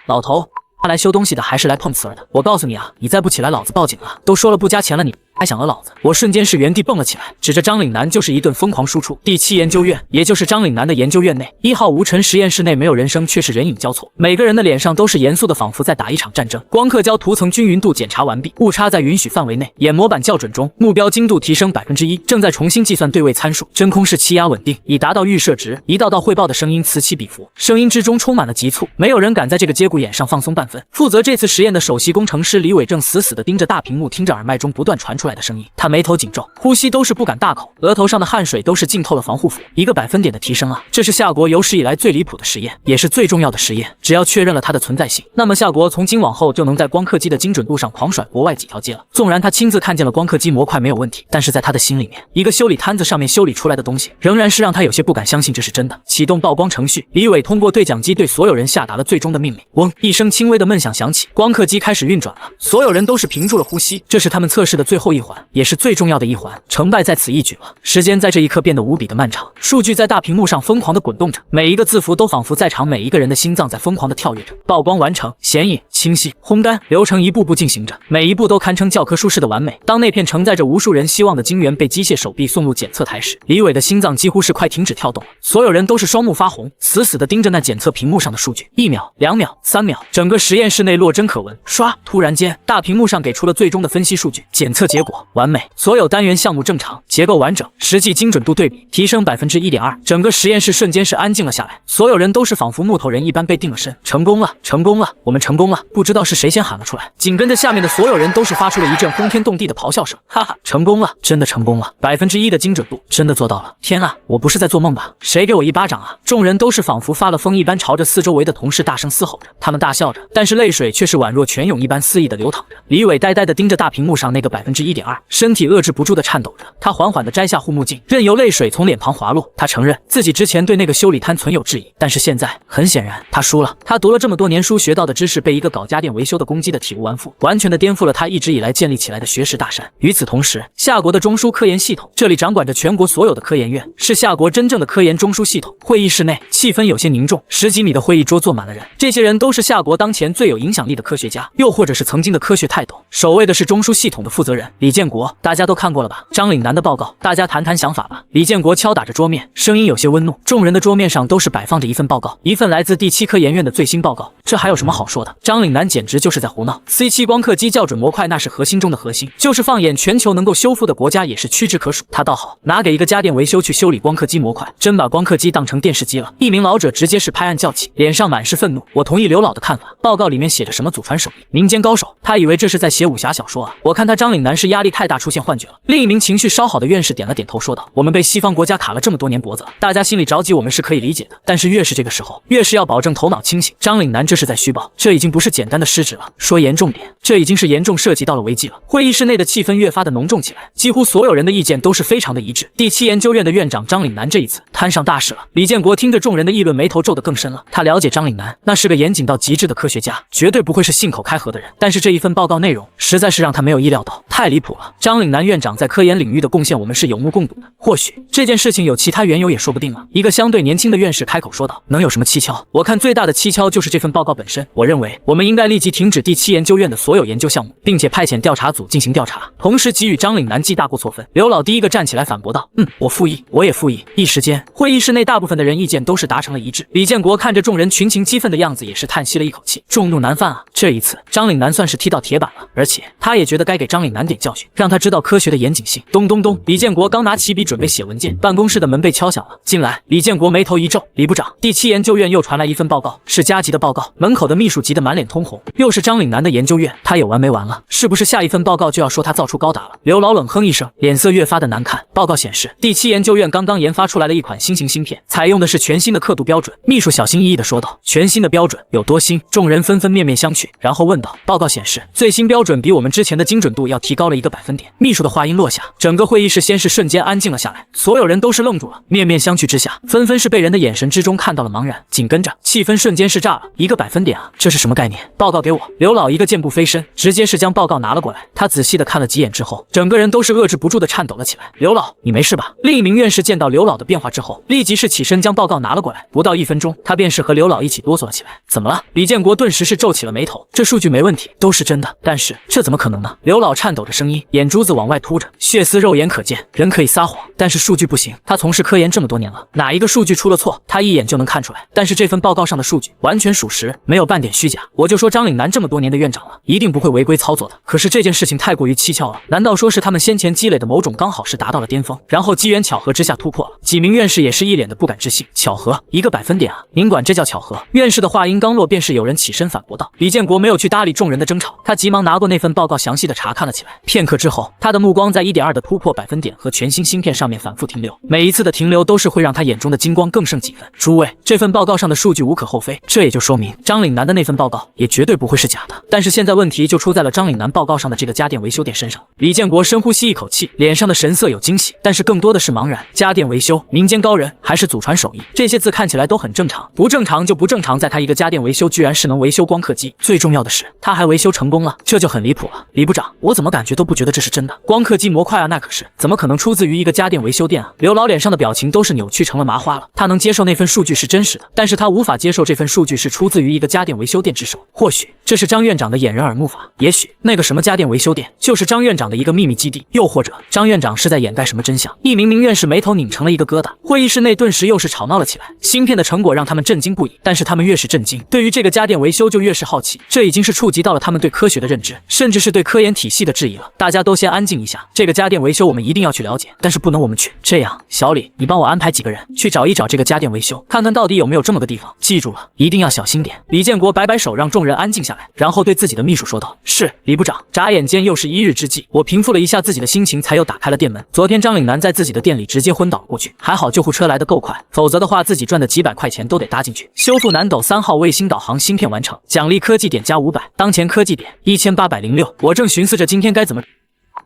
S1: 老头，他来修东西的还是来碰瓷儿的？我告诉你啊，你再不起来，老子报警了！都说了不加钱了，你还想了老子？我瞬间是原地蹦了起来，指着张岭南就是一顿疯狂输出。第7研究院，也就是张岭南的研究院内，1号无尘实验室内没有人声，却是人影交错，每个人的脸上都是严肃的，仿佛在打一场战争。光刻胶涂层均匀度检查完毕，误差在允许范围内，眼模板校准中，目标精度提升1%，正在重新计算对位参数，真空式气压稳定，已达到预设值。一道道汇报的声音此起彼伏，声音之中充满了急促，没有人敢在这个节骨眼上放松半分。负责这次实验的首席工程师李伟正死死地盯着大屏幕，听着耳麦中不断传出来的声音，他眉头紧皱，呼吸都是不敢大口，额头上的汗水都是浸透了防护服。1个百分点的提升啊！这是夏国有史以来最离谱的实验，也是最重要的实验。只要确认了它的存在性，那么夏国从今往后就能在光刻机的精准度上狂甩国外几条街了。纵然他亲自看见了光刻机模块没有问题，但是在他的心里面，一个修理摊子上面修理出来的东西，仍然是让他有些不敢相信这是真的。启动曝光程序，李伟通过对讲机对所有人下达了最终的命令。嗡，一声轻微的闷响响起，光刻机开始运转了。所有人都是屏住了呼吸，这是他们测试的最后一环，也是最重要的一环，成败在此一举了。时间在这一刻变得无比的漫长，数据在大屏幕上疯狂的滚动着，每一个字符都仿佛在场每一个人的心脏在疯狂的跳跃着。曝光完成，显影、清晰、烘干，流程一步步进行着，每一步都堪称教科书式的完美。当那片承载着无数人希望的晶圆被机械手臂送入检测台时，李伟的心脏几乎是快停止跳动了。所有人都是双目发红，死死地盯着那检测屏幕上的数据。1秒、2秒、3秒，整个实验室内落针可闻。刷，突然间，大屏幕上给出了最终的分析数据，检测结果完美，所有单元项目正常，结构完整，实际精准度对比提升1.2%，整个实验室瞬间是安静了下来，所有人都是仿佛木头人一般被定了身。成功了，成功了，我们成功了！不知道是谁先喊了出来，紧跟着下面的所有人都是发出了一阵轰天动地的咆哮声。哈哈，成功了，真的成功了！1%的精准度，真的做到了！天啊，我不是在做梦吧？谁给我一巴掌啊！众人都是仿佛发了疯一般，朝着四周围的同事大声嘶吼着，他们大笑着，但是泪水却是宛若泉涌一般肆意的流淌着。李伟呆呆地盯着大屏幕上那个1.2%，身体遏制不住地颤抖着。他缓缓地摘下护目镜，任由泪水从脸庞滑落。他承认自己之前对那个修理摊存有质疑，但是现在很显然他输了。他读了这么多年书，学到的知识被一个搞家电维修的公鸡的体无完肤，完全的颠覆了他一直以来建立起来的学识大山。与此同时，夏国的中枢科研系统，这里掌管着全国所有的科研院，是夏国真正的科研中枢系统。会议室内气氛有些凝重，10几米的会议桌坐满了人，这些人都是夏国当前最有影响力的科学家，又或者是曾经的科学泰斗。首位的是中枢系统的负责人李建国，大家都看过了吧？张岭南的报告，大家谈谈想法吧。李建国敲打着桌面，声音有些温怒。众人的桌面上都是摆放着一份报告，一份来自第7科研院的最新报告。这还有什么好说的？张岭南简直就是在胡闹。C7光刻机校准模块那是核心中的核心，就是放眼全球能够修复的国家也是屈指可数。他倒好，拿给一个家电维修去修理光刻机模块，真把光刻机当成电视机了。一名老者直接是拍案叫起，脸上满是愤怒。我同意刘老的看法，报告里面写着什么祖传手艺、民间高手，他以为这是在写武侠小说啊。我看他张岭南是压力太大出现幻觉了。另一名情绪稍好的院士点了点头说道，我们被西方国家卡了这么多年脖子了，大家心里着急我们是可以理解的，但是越是这个时候，越是要保证头脑清醒。张岭南这是在虚报，这已经不是简单的失职了，说严重点，这已经是严重涉及到了危机了。会议室内的气氛越发的浓重起来，几乎所有人的意见都是非常的一致。第7研究院的院长张岭南这一次摊上大事了。李建国听着众人的议论，眉头皱得更深了。他了解张岭南，那是个严谨到极致的科学家，绝对不会是信口开河的人。但是这一份报告内容实在是让他没有意料到，太离谱了。张岭南院长在科研领域的贡献，我们是有目共睹的。或许这件事情有其他缘由也说不定了。一个相对年轻的院士开口说道：“能有什么蹊跷？我看最大的蹊跷就是这份报告本身。我认为我们应该立即停止第7研究院的所有研究项目，并且派遣调查组进行调查，同时给予张岭南记大过错分。”刘老第一个站起来反驳道：“我复议，我也复议。”一时间，会议室内大部分的人意见都是达成了一致。李建国看着众人群情激愤的样子，也是叹息了一口气，众怒难犯啊！这一次，张岭南算是踢到铁板了，而且他也觉得该给张岭南点教训，让他知道科学的严谨性。咚咚咚，李建国刚拿起笔准备写文件，办公室的门被敲响了。进来，李建国眉头一皱：“李部长，第7研究院又传来一份报告，是加急的报告。”门口的秘书急得满脸通红，又是张岭南的研究院，他有完没完了？是不是下一份报告就要说他造出高达了？刘老冷哼一声，脸色越发的难看。报告显示，第7研究院刚刚研发出来了一款新型芯片，采用的是全新的刻度标准。秘书小心翼翼地说道：“全新的标准有多新？”众人纷纷面面相觑，然后问道：“报告显示，最新标准比我们之前的精准度要提提高了1个百分点。秘书的话音落下，整个会议室先是瞬间安静了下来，所有人都是愣住了，面面相觑之下，纷纷是被人的眼神之中看到了茫然，紧跟着气氛瞬间是炸了。1个百分点啊，这是什么概念？报告给我！刘老一个箭步飞身，直接是将报告拿了过来。他仔细的看了几眼之后，整个人都是遏制不住的颤抖了起来。刘老，你没事吧？另一名院士见到刘老的变化之后，立即是起身将报告拿了过来。不到1分钟，他便是和刘老一起哆嗦了起来。怎么了？李建国顿时是皱起了眉头。这数据没问题，都是真的，但是这怎么可能呢？刘老颤抖着声音，眼珠子往外凸着，血丝肉眼可见。人可以撒谎，但是数据不行。他从事科研这么多年了，哪一个数据出了错，他一眼就能看出来。但是这份报告上的数据完全属实，没有半点虚假。我就说张岭南这么多年的院长了，一定不会违规操作的。可是这件事情太过于蹊跷了，难道说是他们先前积累的某种刚好是达到了巅峰，然后机缘巧合之下突破了？几名院士也是一脸的不敢置信。巧合？1个百分点啊？您管这叫巧合？院士的话音刚落，便是有人起身反驳道。李建国没有去搭理众人的争吵，他急忙拿过那份报告详细的查看了起来。片刻之后，他的目光在 1.2 的突破百分点和全新芯片上面反复停留，每一次的停留都是会让他眼中的金光更胜几分。诸位，这份报告上的数据无可厚非，这也就说明张岭南的那份报告也绝对不会是假的。但是现在问题就出在了张岭南报告上的这个家电维修店身上。李建国深呼吸一口气，脸上的神色有惊喜，但是更多的是茫然。家电维修，民间高人还是祖传手艺，这些字看起来都很正常，不正常就不正常在他一个家电维修居然是能维修光刻机，最重要的是他还维修成功了，这就很离谱了。李部长，我怎么感觉都不觉得这是真的？光刻机模块啊，那可是怎么可能出自于一个家电维修店啊？刘老脸上的表情都是扭曲成了麻花了。他能接受那份数据是真实的，但是他无法接受这份数据是出自于一个家电维修店之手。或许这是张院长的掩人耳目法，也许那个什么家电维修店就是张院长的一个秘密基地，又或者张院长是在掩盖什么真相。一名名院士眉头拧成了一个疙瘩，会议室内顿时又是吵闹了起来。芯片的成果让他们震惊不已，但是他们越是震惊，对于这个家电维修就越是好奇，这已经是触及到了他们对科学的认知，甚至是对科研体系的质疑了。大家都先安静一下，这个家电维修我们一定要去了解，但是不能我们去。这样，小李，你帮我安排几个人去找一找这个家电维修，看看到底有没有这么个地方。记住了，一定要小心点。李建国摆摆手，让众人安静下来，然后对自己的秘书说道：“是，李部长。”眨眼间又是1日之计，我平复了一下自己的心情，才又打开了店门。昨天张岭南在自己的店里直接昏倒过去，还好救护车来得够快，否则的话自己赚的几百块钱都得搭进去。修复南斗3号卫星导航芯片完成，奖励科技点加500，当前科技点1806。我正寻思着今天该怎么，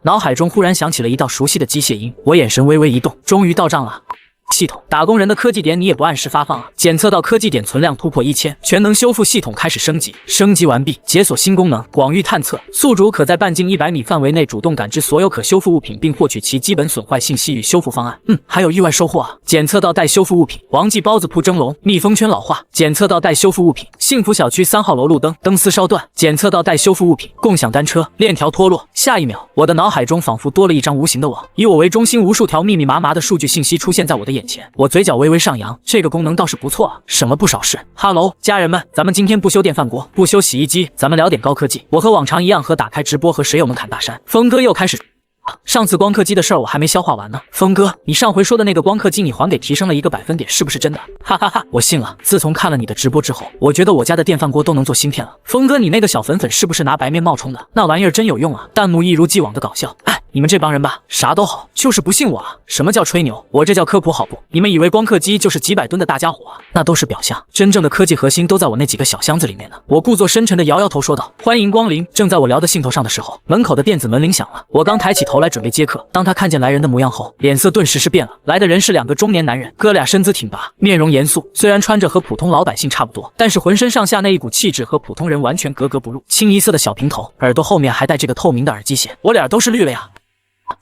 S1: 脑海中忽然响起了一道熟悉的机械音，我眼神微微一动，终于到账了。系统打工人的科技点你也不按时发放啊！检测到科技点存量突破1000，全能修复系统开始升级，升级完毕，解锁新功能广域探测，宿主可在半径100米范围内主动感知所有可修复物品，并获取其基本损坏信息与修复方案。还有意外收获啊！检测到待修复物品王记包子铺蒸笼，密封圈老化；检测到待修复物品幸福小区3号楼路灯灯丝烧断；检测到待修复物品共享单车链条脱落。下一秒，我的脑海中仿佛多了一张无形的网，以我为中心，无数条密密麻麻的数据信息出现在我的眼前，我嘴角微微上扬，这个功能倒是不错啊，省了不少事。哈喽，家人们，咱们今天不修电饭锅，不修洗衣机，咱们聊点高科技。我和往常一样，和打开直播和水友们侃大山。峰哥又开始。上次光刻机的事儿我还没消化完呢，峰哥，你上回说的那个光刻机你还给提升了1个百分点，是不是真的？哈哈哈，我信了。自从看了你的直播之后，我觉得我家的电饭锅都能做芯片了。峰哥，你那个小粉粉是不是拿白面冒充的？那玩意儿真有用啊！弹幕一如既往的搞笑。哎，你们这帮人吧，啥都好，就是不信我啊！什么叫吹牛？我这叫科普好不？你们以为光刻机就是几百吨的大家伙啊？那都是表象，真正的科技核心都在我那几个小箱子里面呢。我故作深沉的摇摇头说道：“欢迎光临。”正在我聊得兴头上的时候，门口的电子门铃响了。我刚抬起头来准备接客，当他看见来人的模样后，脸色顿时是变了。来的人是2个中年男人，哥俩身姿挺拔，面容严肃，虽然穿着和普通老百姓差不多，但是浑身上下那一股气质和普通人完全格格不入。清一色的小平头，耳朵后面还戴这个透明的耳机线，我脸都是绿了呀。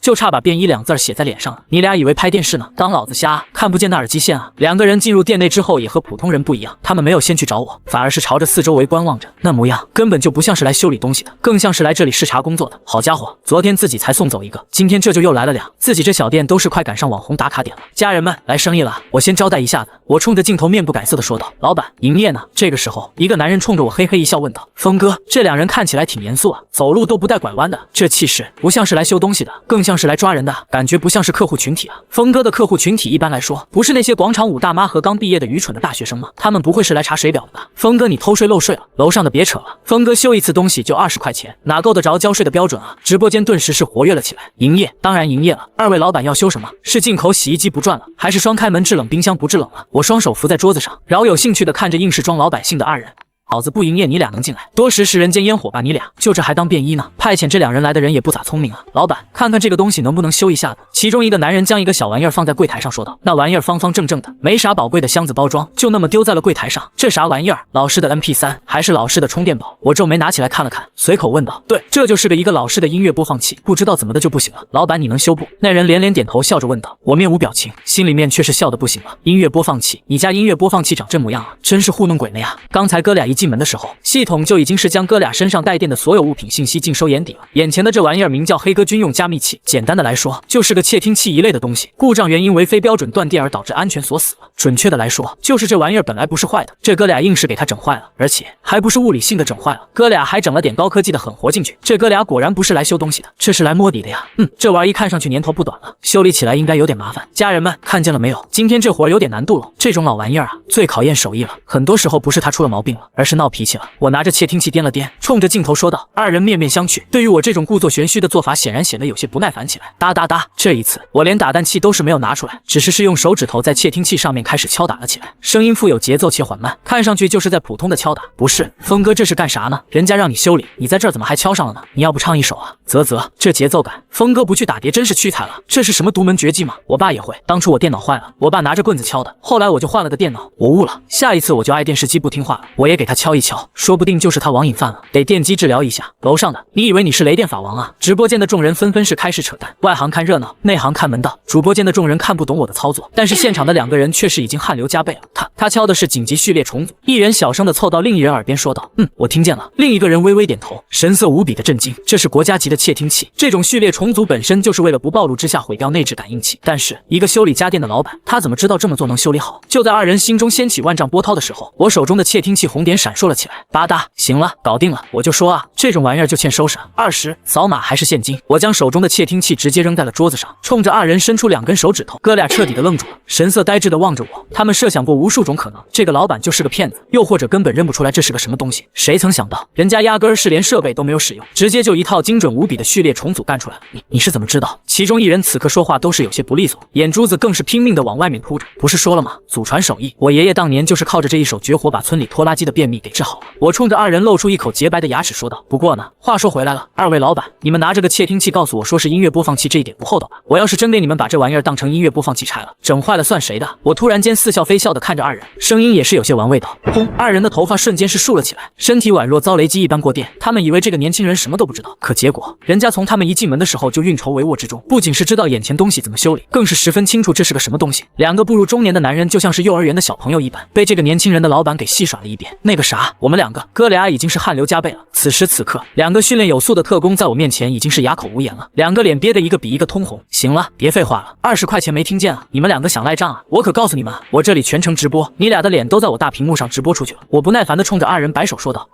S1: 就差把便衣2字写在脸上了。你俩以为拍电视呢？当老子瞎看不见那耳机线啊！2个人进入店内之后也和普通人不一样，他们没有先去找我，反而是朝着四周围观望着，那模样根本就不像是来修理东西的，更像是来这里视察工作的。好家伙，昨天自己才送走1个，今天这就又来了2，自己这小店都是快赶上网红打卡点了。家人们，来生意了，我先招待一下子。我冲着镜头面不改色的说道：“老板，营业呢？”这个时候，一个男人冲着我嘿嘿一笑问道：“峰哥，这2人看起来挺严肃啊，走路都不带拐弯的，这气势不像是来修东西的，更像是来抓人的，感觉不像是客户群体啊。”峰哥的客户群体一般来说不是那些广场舞大妈和刚毕业的愚蠢的大学生吗？他们不会是来查水表的吧？峰哥，你偷税漏税了，楼上的别扯了。峰哥修一次东西就20块钱，哪够得着交税的标准啊？直播间顿时是活跃了起来。营业，当然营业了。2位老板要修什么？是进口洗衣机不转了，还是双开门制冷冰箱不制冷了？我双手扶在桌子上，饶有兴趣的看着硬是装老百姓的2人。老子不营业，你俩能进来？多时食人间烟火吧，你俩就这还当便衣呢？派遣这两人来的人也不咋聪明啊。老板，看看这个东西能不能修一下子？其中一个男人将一个小玩意儿放在柜台上，说道：“那玩意儿方方正正的，没啥宝贵的箱子包装，就那么丢在了柜台上。这啥玩意儿？老式的 MP3，还是老式的充电宝？”我皱眉拿起来看了看，随口问道：“对，这就是一个老式的音乐播放器，不知道怎么的就不行了。老板，你能修不？”那人连连点头，笑着问道。我面无表情，心里面却是笑得不行了。音乐播放器？你家音乐播放器长这模样啊？真是糊弄鬼呢呀！刚才哥俩一进门的时候，系统就已经是将哥俩身上带电的所有物品信息尽收眼底了。眼前的这玩意儿名叫黑哥军用加密器，简单的来说就是个窃听器一类的东西。故障原因为非标准断电而导致安全锁死了。准确的来说，就是这玩意儿本来不是坏的，这哥俩硬是给它整坏了，而且还不是物理性的整坏了，哥俩还整了点高科技的狠活进去。这哥俩果然不是来修东西的，这是来摸底的呀。这玩意儿看上去年头不短了，修理起来应该有点麻烦。家人们看见了没有？今天这活儿有点难度了。这种老玩意儿啊，最考验手艺了。很多时候不是他出了毛病了，而是闹脾气了。我拿着窃听器掂了掂，冲着镜头说道。二人面面相觑，对于我这种故作玄虚的做法，显然显得有些不耐烦起来。哒哒哒，这一次我连打蛋器都是没有拿出来，只是用手指头在窃听器上面开始敲打了起来，声音富有节奏且缓慢，看上去就是在普通的敲打。不是，峰哥这是干啥呢？人家让你修理，你在这儿怎么还敲上了呢？你要不唱一首啊？啧，这节奏感，峰哥不去打碟真是屈才了。这是什么独门绝技吗？我爸也会，当初我电脑坏了，我爸拿着棍子敲的，后来我就换了个电脑。我悟了，下一次我就爱电视机不听话了，我也给他敲一敲，说不定就是他网瘾犯了，得电击治疗一下。楼上的，你以为你是雷电法王啊？直播间的众人纷纷是开始扯淡，外行看热闹，内行看门道。主播间的众人看不懂我的操作，但是现场的两个人却是已经汗流浃背了。他敲的是紧急序列重组，一人小声的凑到另一人耳边说道：“我听见了。”另一个人微微点头，神色无比的震惊。这是国家级的窃听器，这种序列重组本身就是为了不暴露之下毁掉内置感应器。但是一个修理家电的老板，他怎么知道这么做能修理好？就在二人心中掀起万丈波涛的时候，我手中的窃听器红点闪烁了起来。吧嗒，行了，搞定了。我就说啊，这种玩意儿就欠收拾。20扫码还是现金？我将手中的窃听器直接扔在了桌子上，冲着二人伸出2根手指头。哥俩彻底的愣住了，神色呆滞的望着我。他们设想过无数种可能，这个老板就是个骗子，又或者根本认不出来这是个什么东西。谁曾想到，人家压根儿是连设备都没有使用，直接就一套精准无比的序列重组干出来了。你是怎么知道？其中一人此刻说话都是有些不利索，眼珠子更是拼命的往外面扑着。不是说了吗？祖传手艺，我爷爷当年就是靠着这一手绝活把村里拖拉机的便秘给治好了。我冲着二人露出一口洁白的牙齿说道。不过呢，话说回来了，二位老板，你们拿这个窃听器告诉我说是音乐播放器，这一点不厚道吧？我要是真给你们把这玩意儿当成音乐播放器拆了，整坏了算谁的？我突然间似笑非笑的看着二人，声音也是有些玩味道。轰！二人的头发瞬间是竖了起来，身体宛若遭雷击一般过电。他们以为这个年轻人什么都不知道，可结果人家从他们一进门的时候就运筹帷幄之中，不仅是知道眼前东西怎么修理，更是十分清楚这是个什么东西。两个步入中年的男人就像是幼儿园的小朋友一般，被这个年轻人的老板给戏耍了一遍。那个啥，我们两个哥俩已经是汗流浃背了。此时此刻，两个训练有素的特工在我面前已经是哑口无言了，两个脸憋得一个比一个通红。行了，别废话了，20块钱没听见啊？你们两个想赖账啊？我可告诉你们，我这里全程直播，你俩的脸都在我大屏幕上直播出去了。我不耐烦地冲着二人摆手说道。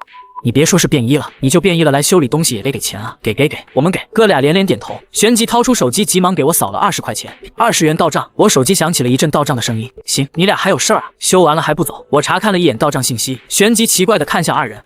S1: 你别说是便衣了，你就便衣了来修理东西也得给钱啊！给，我们给。哥俩连连点头，旋即掏出手机，急忙给我扫了20块钱，20元到账。我手机响起了一阵到账的声音。行，你俩还有事儿啊？修完了还不走？我查看了一眼到账信息，旋即奇怪地看向二人。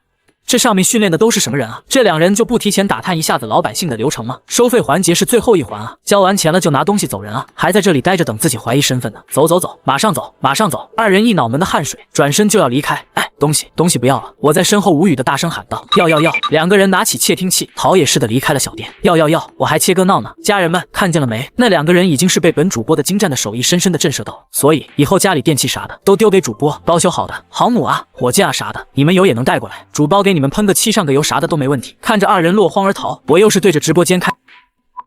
S1: 这上面训练的都是什么人啊？这两人就不提前打探一下子老百姓的流程吗？收费环节是最后一环啊，交完钱了就拿东西走人啊，还在这里待着等自己怀疑身份呢。走，马上走，马上走！二人一脑门的汗水，转身就要离开。哎，东西不要了！我在身后无语的大声喊道。要！两个人拿起窃听器，逃也似的离开了小店。要！我还切割闹呢！家人们看见了没？那两个人已经是被本主播的精湛的手艺深深的震慑到了，所以以后家里电器啥的都丢给主播，包修好的航母啊、火箭啊啥的，你们有也能带过来，主包给你们喷个7上个油啥的都没问题。看着二人落荒而逃，我又是对着直播间开。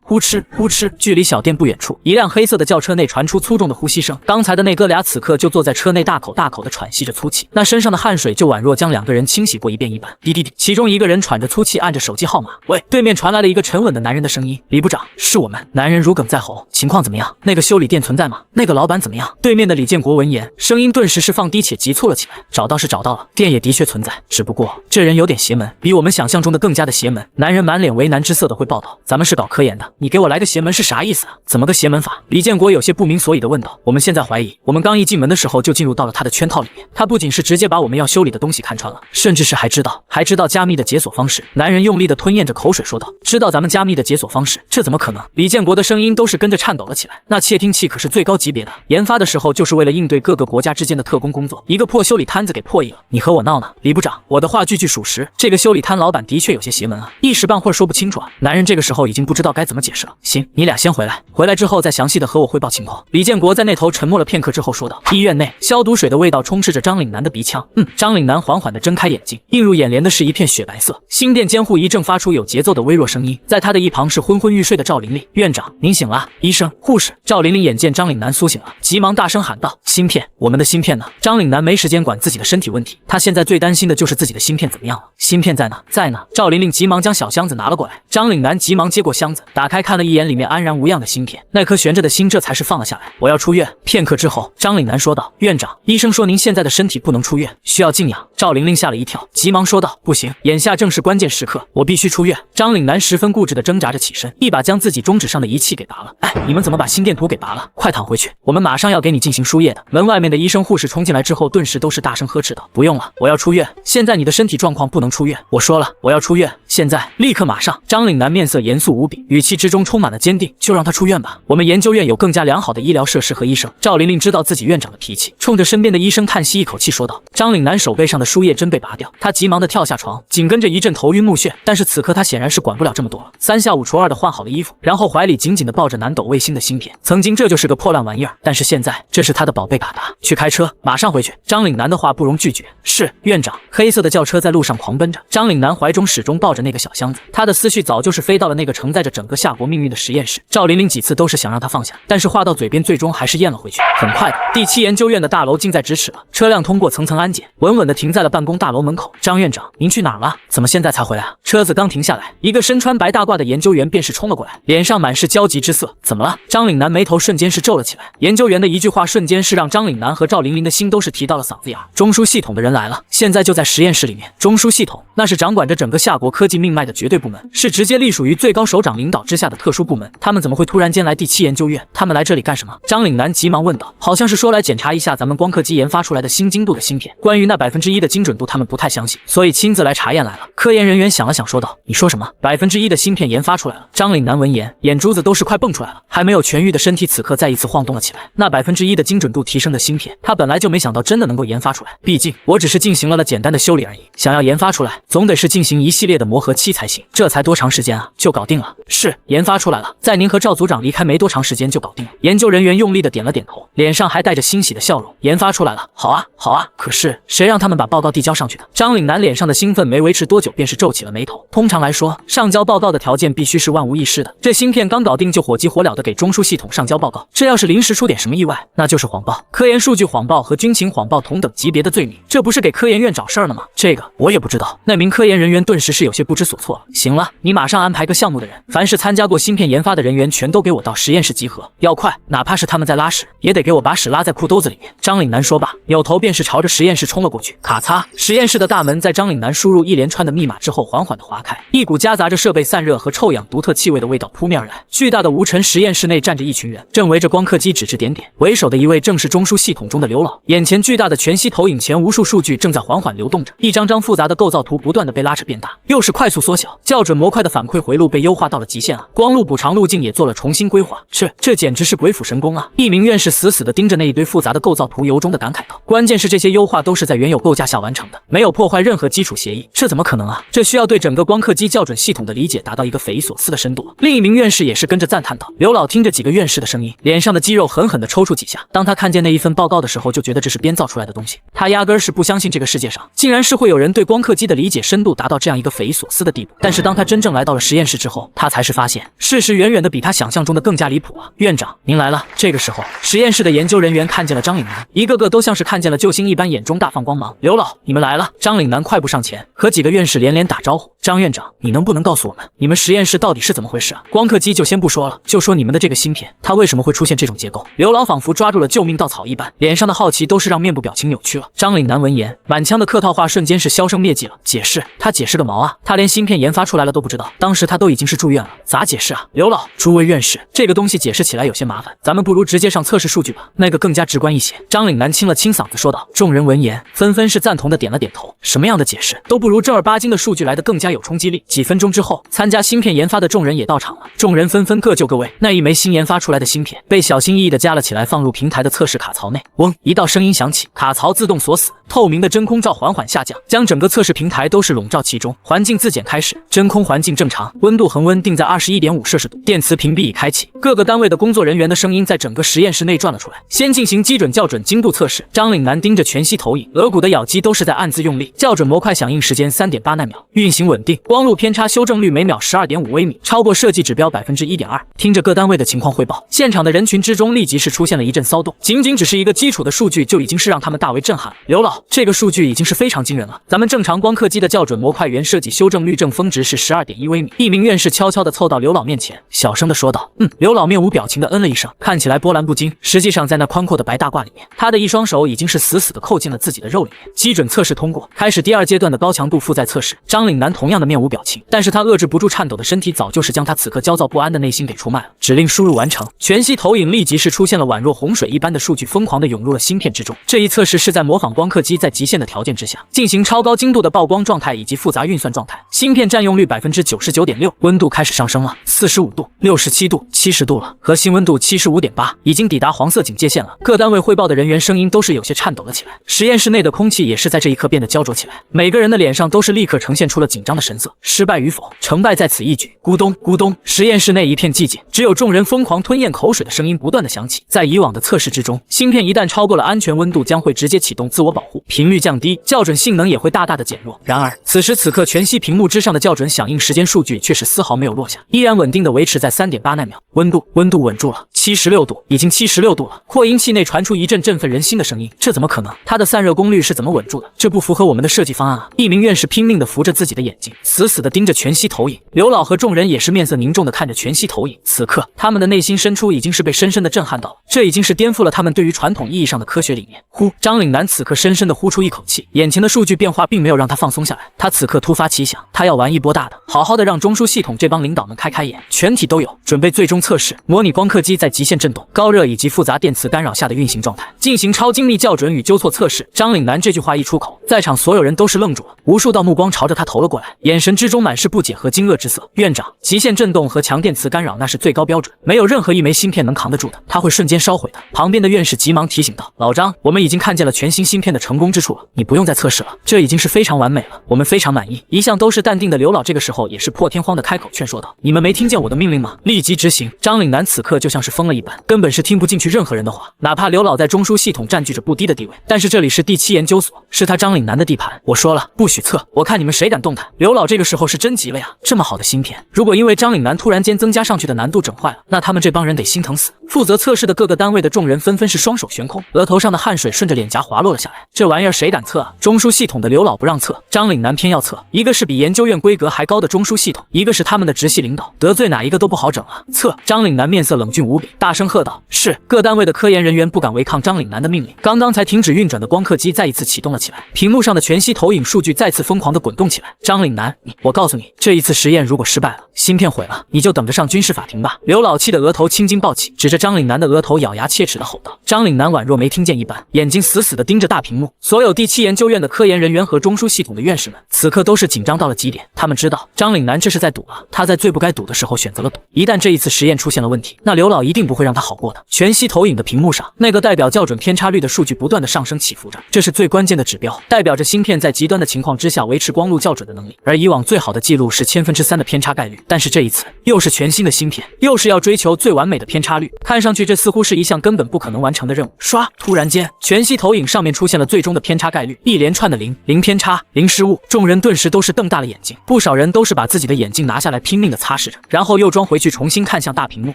S1: 呼哧，距离小店不远处，一辆黑色的轿车内传出粗重的呼吸声。刚才的那哥俩此刻就坐在车内，大口的喘息着粗气，那身上的汗水就宛若将两个人清洗过一遍一般。滴，其中一个人喘着粗气，按着手机号码。喂，对面传来了一个沉稳的男人的声音：“李部长，是我们。”男人如鲠在喉，情况怎么样？那个修理店存在吗？那个老板怎么样？对面的李建国闻言，声音顿时是放低且急促了起来：“找到是找到了，店也的确存在，只不过这人有点邪门，比我们想象中的更加的邪门。”男人满脸为难之色的会报道：“咱们是搞科研的，你给我来个邪门是啥意思啊？怎么个邪门法？李建国有些不明所以的问道。我们现在怀疑，我们刚一进门的时候就进入到了他的圈套里面。他不仅是直接把我们要修理的东西看穿了，甚至是还知道加密的解锁方式。男人用力的吞咽着口水说道：“知道咱们加密的解锁方式？这怎么可能？”李建国的声音都是跟着颤抖了起来。那窃听器可是最高级别的，研发的时候就是为了应对各个国家之间的特工工作，一个破修理摊子给破译了。你和我闹呢？李部长，我的话句句属实，这个修理摊老板的确有些邪门啊，一时半会儿说不清楚啊。男人这个时候已经不知道该怎么解释了。行，你俩先回来，回来之后再详细的和我汇报情况。李建国在那头沉默了片刻之后说道。医院内，消毒水的味道充斥着张岭南的鼻腔。张岭南缓缓地睁开眼睛，映入眼帘的是一片雪白色。心电监护仪正发出有节奏的微弱声音，在他的一旁是昏昏欲睡的赵玲玲。院长，您醒了。医生、护士。赵玲玲眼见张岭南苏醒了，急忙大声喊道：“芯片，我们的芯片呢？”张岭南没时间管自己的身体问题，他现在最担心的就是自己的芯片怎么样了。芯片在呢？在呢。赵玲玲急忙将小箱子拿了过来，张岭南急忙接过箱子，打开看了一眼里面安然无恙的芯片，那颗悬着的心这才是放了下来。我要出院。片刻之后，张岭南说道：“院长，医生说您现在的身体不能出院，需要静养。”赵玲玲吓了一跳，急忙说道：“不行，眼下正是关键时刻，我必须出院。”张岭南十分固执地挣扎着起身，一把将自己中指上的仪器给拔了。哎，你们怎么把心电图给拔了？快躺回去，我们马上要给你进行输液的。门外面的医生护士冲进来之后，顿时都是大声呵斥道：“不用了，我要出院。现在你的身体状况不能出院，我说了，我要出院，现在，立刻，马上。”张岭南面色严肃无比，语气之中充满了坚定：“就让他出院吧，我们研究院有更加良好的医疗设施和医生。”赵玲玲知道自己院长的脾气，冲着身边的医生叹息一口气说道。张岭南手背上的输液针被拔掉，他急忙的跳下床，紧跟着一阵头晕目眩。但是此刻他显然是管不了这么多了，三下五除二的换好了衣服，然后怀里紧紧的抱着南斗卫星的芯片。曾经这就是个破烂玩意儿，但是现在这是他的宝贝嘎达。去开车，马上回去。张岭南的话不容拒绝。是，院长。黑色的轿车在路上狂奔着，张岭南怀中始终抱着那个小箱子，他的思绪早就是飞到了那个承载着整个夏国命运的实验室。赵玲玲几次都是想让他放下，但是话到嘴边最终还是咽了回去。很快的，第7研究院的大楼近在咫尺了，车辆通过层层安检，稳稳地停在了办公大楼门口。张院长，您去哪儿了？怎么现在才回来啊？车子刚停下来，一个身穿白大褂的研究员便是冲了过来，脸上满是焦急之色。怎么了？张岭南眉头瞬间是皱了起来。研究员的一句话瞬间是让张岭南和赵玲玲的心都是提到了嗓子眼。中枢系统的人来了，现在就在实验室里面。中枢系统那是掌管着整个夏国科技命脉的绝对部门，是直接隶属于最高首长领导之下的特殊部门。他们怎么会突然间来第7研究院？他们来这里干什么？张岭南急忙问道。好像是说来检查一下咱们光刻机研发出来的新精度的芯片，关于那1%的精准度他们不太相信，所以亲自来查验来了。科研人员想了想说道：“你说什么？1%的芯片研发出来了？”张岭南闻言，眼珠子都是快蹦出来了，还没有痊愈的身体此刻再一次晃动了起来。那1%的精准度提升的芯片，他本来就没想到真的能够研发出来，毕竟我只是进行了简单的修理而已，想要研发出来，总得是进行一系列的磨合期才行。这才多长时间啊，就搞定了？是，研发出来了，在您和赵组长离开没多长时间就搞定了。研究人员用力的点了点头，脸上还带着欣喜的笑容。研发出来了，好啊，好啊。可是谁让他们把报告递交上去的？张岭南脸上的兴奋没维持多久，便是皱起了眉头。通常来说，上交报告的条件必须是万无一失的。这芯片刚搞定就火急火燎的给中枢系统上交报告，这要是临时出点什么意外，那就是谎报。科研数据谎报和军情谎报同等级别的罪名，这不是给科研院找事儿了吗？这个我也不知道。那名科研人员顿时是有些不知所措了。行了，你马上安排个项目的人，凡是参加过芯片研发的人员全都给我到实验室集合，要快，哪怕是他们在拉屎，也得给我把屎拉在裤兜子里面。张岭南说罢，扭头便是朝着实验室冲了过去。咔嚓，实验室的大门在张岭南输入一连串的密码之后缓缓地划开，一股夹杂着设备散热和臭氧独特气味的味道扑面而来。巨大的无尘实验室内站着一群人，正围着光刻机指指点点。为首的一位正是中枢系统中的刘老，眼前巨大的全息投影前，无数数据正在缓缓流动着，一张张复杂的构造图不断的被拉扯变大，又是快速缩小，校准模块的反馈回路被优化到了极限啊！光路补偿路径也做了重新规划，这简直是鬼斧神工啊！一名院士死死地盯着那一堆复杂的构造图，由衷的感慨道：“关键是这些优化都是在原有构架下完成的，没有破坏任何基础协议，这怎么可能啊？这需要对整个光刻机校准系统的理解达到一个匪夷所思的深度。”另一名院士也是跟着赞叹道。刘老听着几个院士的声音，脸上的肌肉狠狠地抽搐几下。当他看见那一份报告的时候，就觉得这是编造出来的东西。他压根是不相信这个世界上竟然是会有人对光刻机的理解深度达到这样一个匪夷所思的地步。但是当他真正来到了实验室之后，他才是发现事实远远的比他想象中的更加离谱啊！院长，您来了。这个时候，实验室的研究人员看见了张岭南，一个个都像是看见了救星一般，眼中大放光芒。刘老，你们来了。张岭南快步上前，和几个院士连连打招呼。张院长，你能不能告诉我们，你们实验室到底是怎么回事啊？光刻机就先不说了，就说你们的这个芯片，它为什么会出现这种结构？刘老仿佛抓住了救命稻草一般，脸上的好奇都是让面部表情扭曲了。张岭南闻言，满腔的客套话瞬间是销声灭迹了。解释？他解释个毛啊！他连芯片研发出来了都不知道，当时他都已经是住院了，咋解释啊？刘老，诸位院士，这个东西解释起来有些麻烦，咱们不如直接上测试数据吧，那个更加直观一些。张岭南清了清嗓子说道。众人闻言，纷纷是赞同的点了点头。什么样的解释都不如正儿八经的数据来的更加有冲击力。几分钟之后，参加芯片研发的众人也到场了，众人纷纷各就各位。那一枚新研发出来的芯片被小心翼翼地加了起来，放入平台的测试卡槽内。嗡，一道声音响起，卡槽自动锁死，透明的真空罩缓缓下降，将整个测试平台都是笼罩其中。环境自检开始，真空环境正常，温度恒温定在21.5摄氏度，电磁屏蔽已开启。各个单位的工作人员的声音在整个实验室内转了出来。先进行基准校准精度测试。张岭南盯着全息投影，额骨的咬肌都是在暗自用力。校准模块响应时间3.8纳秒，运行稳定，光路偏差修正率每秒12.5微米，超过设计指标1.2%。听着各单位的情况汇报，现场的人群之中立即是出现了一阵骚动。仅仅只是一个基础的数据就已经是让他们大为震撼了。刘老，这个数据已经是非常惊人了。咱们正常光刻机的校准模块原设计修正率正峰值是12.1微米。一名院士悄悄地凑到刘老面前，小声地说道：“刘老面无表情地嗯了一声，看起来波澜不惊。实际上在那宽阔的白大褂里面，他的一双手已经是死死地扣进了自己的肉里面。基准测试通过，开始第二阶段的高强度负载测试。张岭南同样的面无表情，但是他遏制不住颤抖的身体，早就是将他此刻焦躁不安的内心给出卖了。指令输入完成，全息投影立即是出现了宛若洪水一般的数据，疯狂地涌入了芯片之中。这一测试是在模仿光刻机在极限的条件之下进行超高精度的曝光状态以及复杂运算状态。芯片占用率99.6%，温度开始上升了，45度、67度、70度了，核心温度75.8，已经抵达黄色警戒线了。各单位汇报的人员声音都是有些颤抖了起来，实验室内的空气也是在这一刻变得焦灼起来，每个人的脸上都是立刻呈现出了紧张的神色。失败与否，成败在此一举。咕咚咕咚，实验室内一片寂静，只有众人疯狂吞咽口水的声音不断的响起。在以往的测试之中，芯片一旦超过了安全温度，将会直接启动自我保护，频率降低，校准性能也会大大的减弱。然而此时此刻，全息屏幕之上的校准响应时间数据却是丝毫没有落下，依然稳定的维持在3.8纳秒。温度稳住了，76度，已经76度了。扩音器内传出一阵振奋人心的声音，这怎么可能？它的散热功率是怎么稳住的？这不符合我们的设计方案啊！一名院士拼命地扶着自己的眼睛，死死地盯着全息投影。刘老和众人也是面色凝重地看着全息投影，此刻他们的内心深处已经是被深深地震撼到了，这已经是颠覆了他们对于传统意义上的科学理念。呼，张岭南此刻深深地呼出一口气，眼前的数据变化并没有让他放松下来，他此刻突发奇想，他要玩一波大的，好好的让中枢系统这帮领导们开眼，全体都有，准备最终测试，模拟光刻机在极限震动、高热以及复杂电磁干扰下的运行状态，进行超精密校准与纠错测试。张岭南这句话一出口，在场所有人都是愣住了，无数道目光朝着他投了过来，眼神之中满是不解和惊愕之色。院长，极限震动和强电磁干扰那是最高标准，没有任何一枚芯片能扛得住的，它会瞬间烧毁的。旁边的院士急忙提醒道：“老张，我们已经看见了全新芯片的成功之处了，你不用再测试了，这已经是非常完美了，我们非常满意。”一向都是淡定的刘老这个时候也是破天荒的开口劝说道：“你们没听见我的命令吗？立即执行！”张岭南此刻就像是疯了一般，根本是听不进去任何人的话。哪怕刘老在中枢系统占据着不低的地位，但是这里是第7研究所，是他张岭南的地盘。我说了，不许测，我看你们谁敢动弹。刘老这个时候是真急了呀，这么好的芯片，如果因为张岭南突然间增加上去的难度整坏了，那他们这帮人得心疼死。负责测试的各个单位的众人纷纷是双手悬空，额头上的汗水顺着脸颊滑落了下来。这玩意儿谁敢测啊？中枢系统的刘老不让测，张岭南偏要测，一个是比研究院规格还高的中枢系统，一个是他们的直系领导，得罪哪一个都不好整啊！测！张岭南面色冷峻无比，大声喝道：“是！”各单位的科研人员不敢违抗张岭南的命令。刚刚才停止运转的光刻机再一次启动了起来，屏幕上的全息投影数据再次疯狂地滚动起来。张岭南，我告诉你，这一次实验如果失败了，芯片毁了，你就等着上军事法庭吧！刘老气的额头青筋暴起，指着张岭南的额头咬牙切齿地吼道。张岭南宛若没听见一般，眼睛死死地盯着大屏幕。所有第7研究院的科研人员和中枢系统的院士们，此刻都是紧张到了极点。他们知道张岭南这是在赌了，他在最不该赌的时候选择了赌。一旦这一次实验出现了问题，那刘老一定不会让他好过的。全息投影的屏幕上，那个代表校准偏差率的数据不断的上升起伏着，这是最关键的指标，代表着芯片在极端的情况之下维持光路校准的能力。而以往最好的记录是3%的偏差概率，但是这一次又是全新的芯片，又是要追求最完美的偏差率。看上去这似乎是一项根本不可能完成的任务。唰，突然间，全息投影上面出现了最终的偏差概率，一连串的零偏差、零失误，众人顿时都是瞪大了眼睛，不少人都是把自己的眼镜拿下来拼命的擦拭着，然后又装回去，重新看向大屏幕，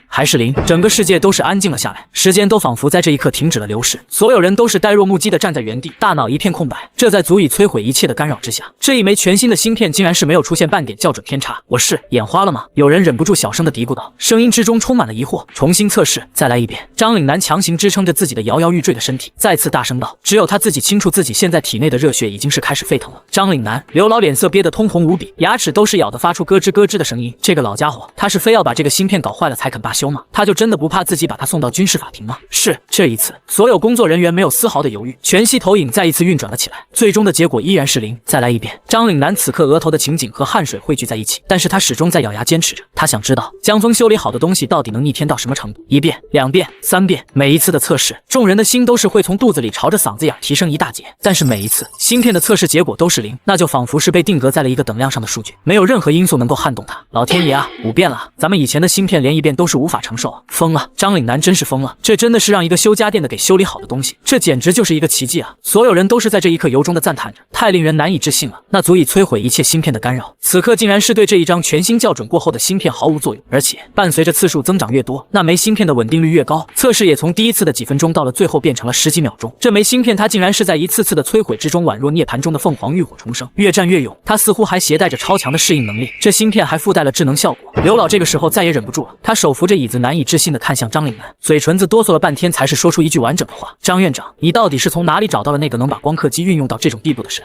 S1: 还是零，整个世界都是安静了下来，时间都仿佛在这一刻停止了流逝，所有人都是呆若木鸡的站在原地，大脑一片空白。这在足以摧毁一切的干扰之下，这一枚全新的芯片竟然是没有出现半点校准偏差，我是眼花了吗？有人忍不住小声的嘀咕道，声音之中充满了疑惑。重新测试，再来一遍。张岭南强行支撑着自己的摇摇欲坠的身体，再次大声道，只有他自己清楚自己现在体内的热血已经是开始沸腾了。张岭南，刘老脸色憋得通红无比，牙齿都是咬得发出咯吱咯吱的声音。这个老家伙，他是非要把这个芯片搞坏了才肯罢休吗？他就真的不怕自己把他送到军事法庭吗？是，这一次，所有工作人员没有丝毫的犹豫，全息投影再一次运转了起来，最终的结果依然是零。再来一遍。张岭南此刻额头的情景和汗水汇聚在一起，但是他始终在咬牙坚持着。他想知道江峰修理好的东西到底能逆天到什么程度。一遍、2遍、3遍，每一次的测试，众人的心都是会从肚子里朝着嗓子眼提升一大截。但是每一次芯片的测试结果都是零，那就仿佛是被定格在了一个等量上的数据，没有任何因素能够撼动它。老天爷啊，5遍了，咱们以前的芯片连1遍都是无法承受啊！疯了，张岭南真是疯了，这真的是让一个修家电的给修理好的东西，这简直就是一个奇迹啊！所有人都是在这一刻由衷的赞叹着，太令人难以置信了，那足以摧毁一切芯片的干扰，此刻竟然是对这一张全新校准过后的芯片毫无作用，而且伴随着次数增长越多，那枚芯片的稳定率越高，测试也从第一次的几分钟到了最后变成了10几秒钟。这枚芯片它竟然是在一次次的摧毁之中宛若涅槃中的凤凰浴火重生，越战越勇。它似乎还携带着超强的适应能力，这芯片还附带了智能效果。刘老这个时候再也忍不住了，他手扶着椅子难以置信的看向张岭南，嘴唇子哆嗦了半天才是说出一句完整的话，张院长，你到底是从哪里找到了那个能把光刻机运用到这种地步的神？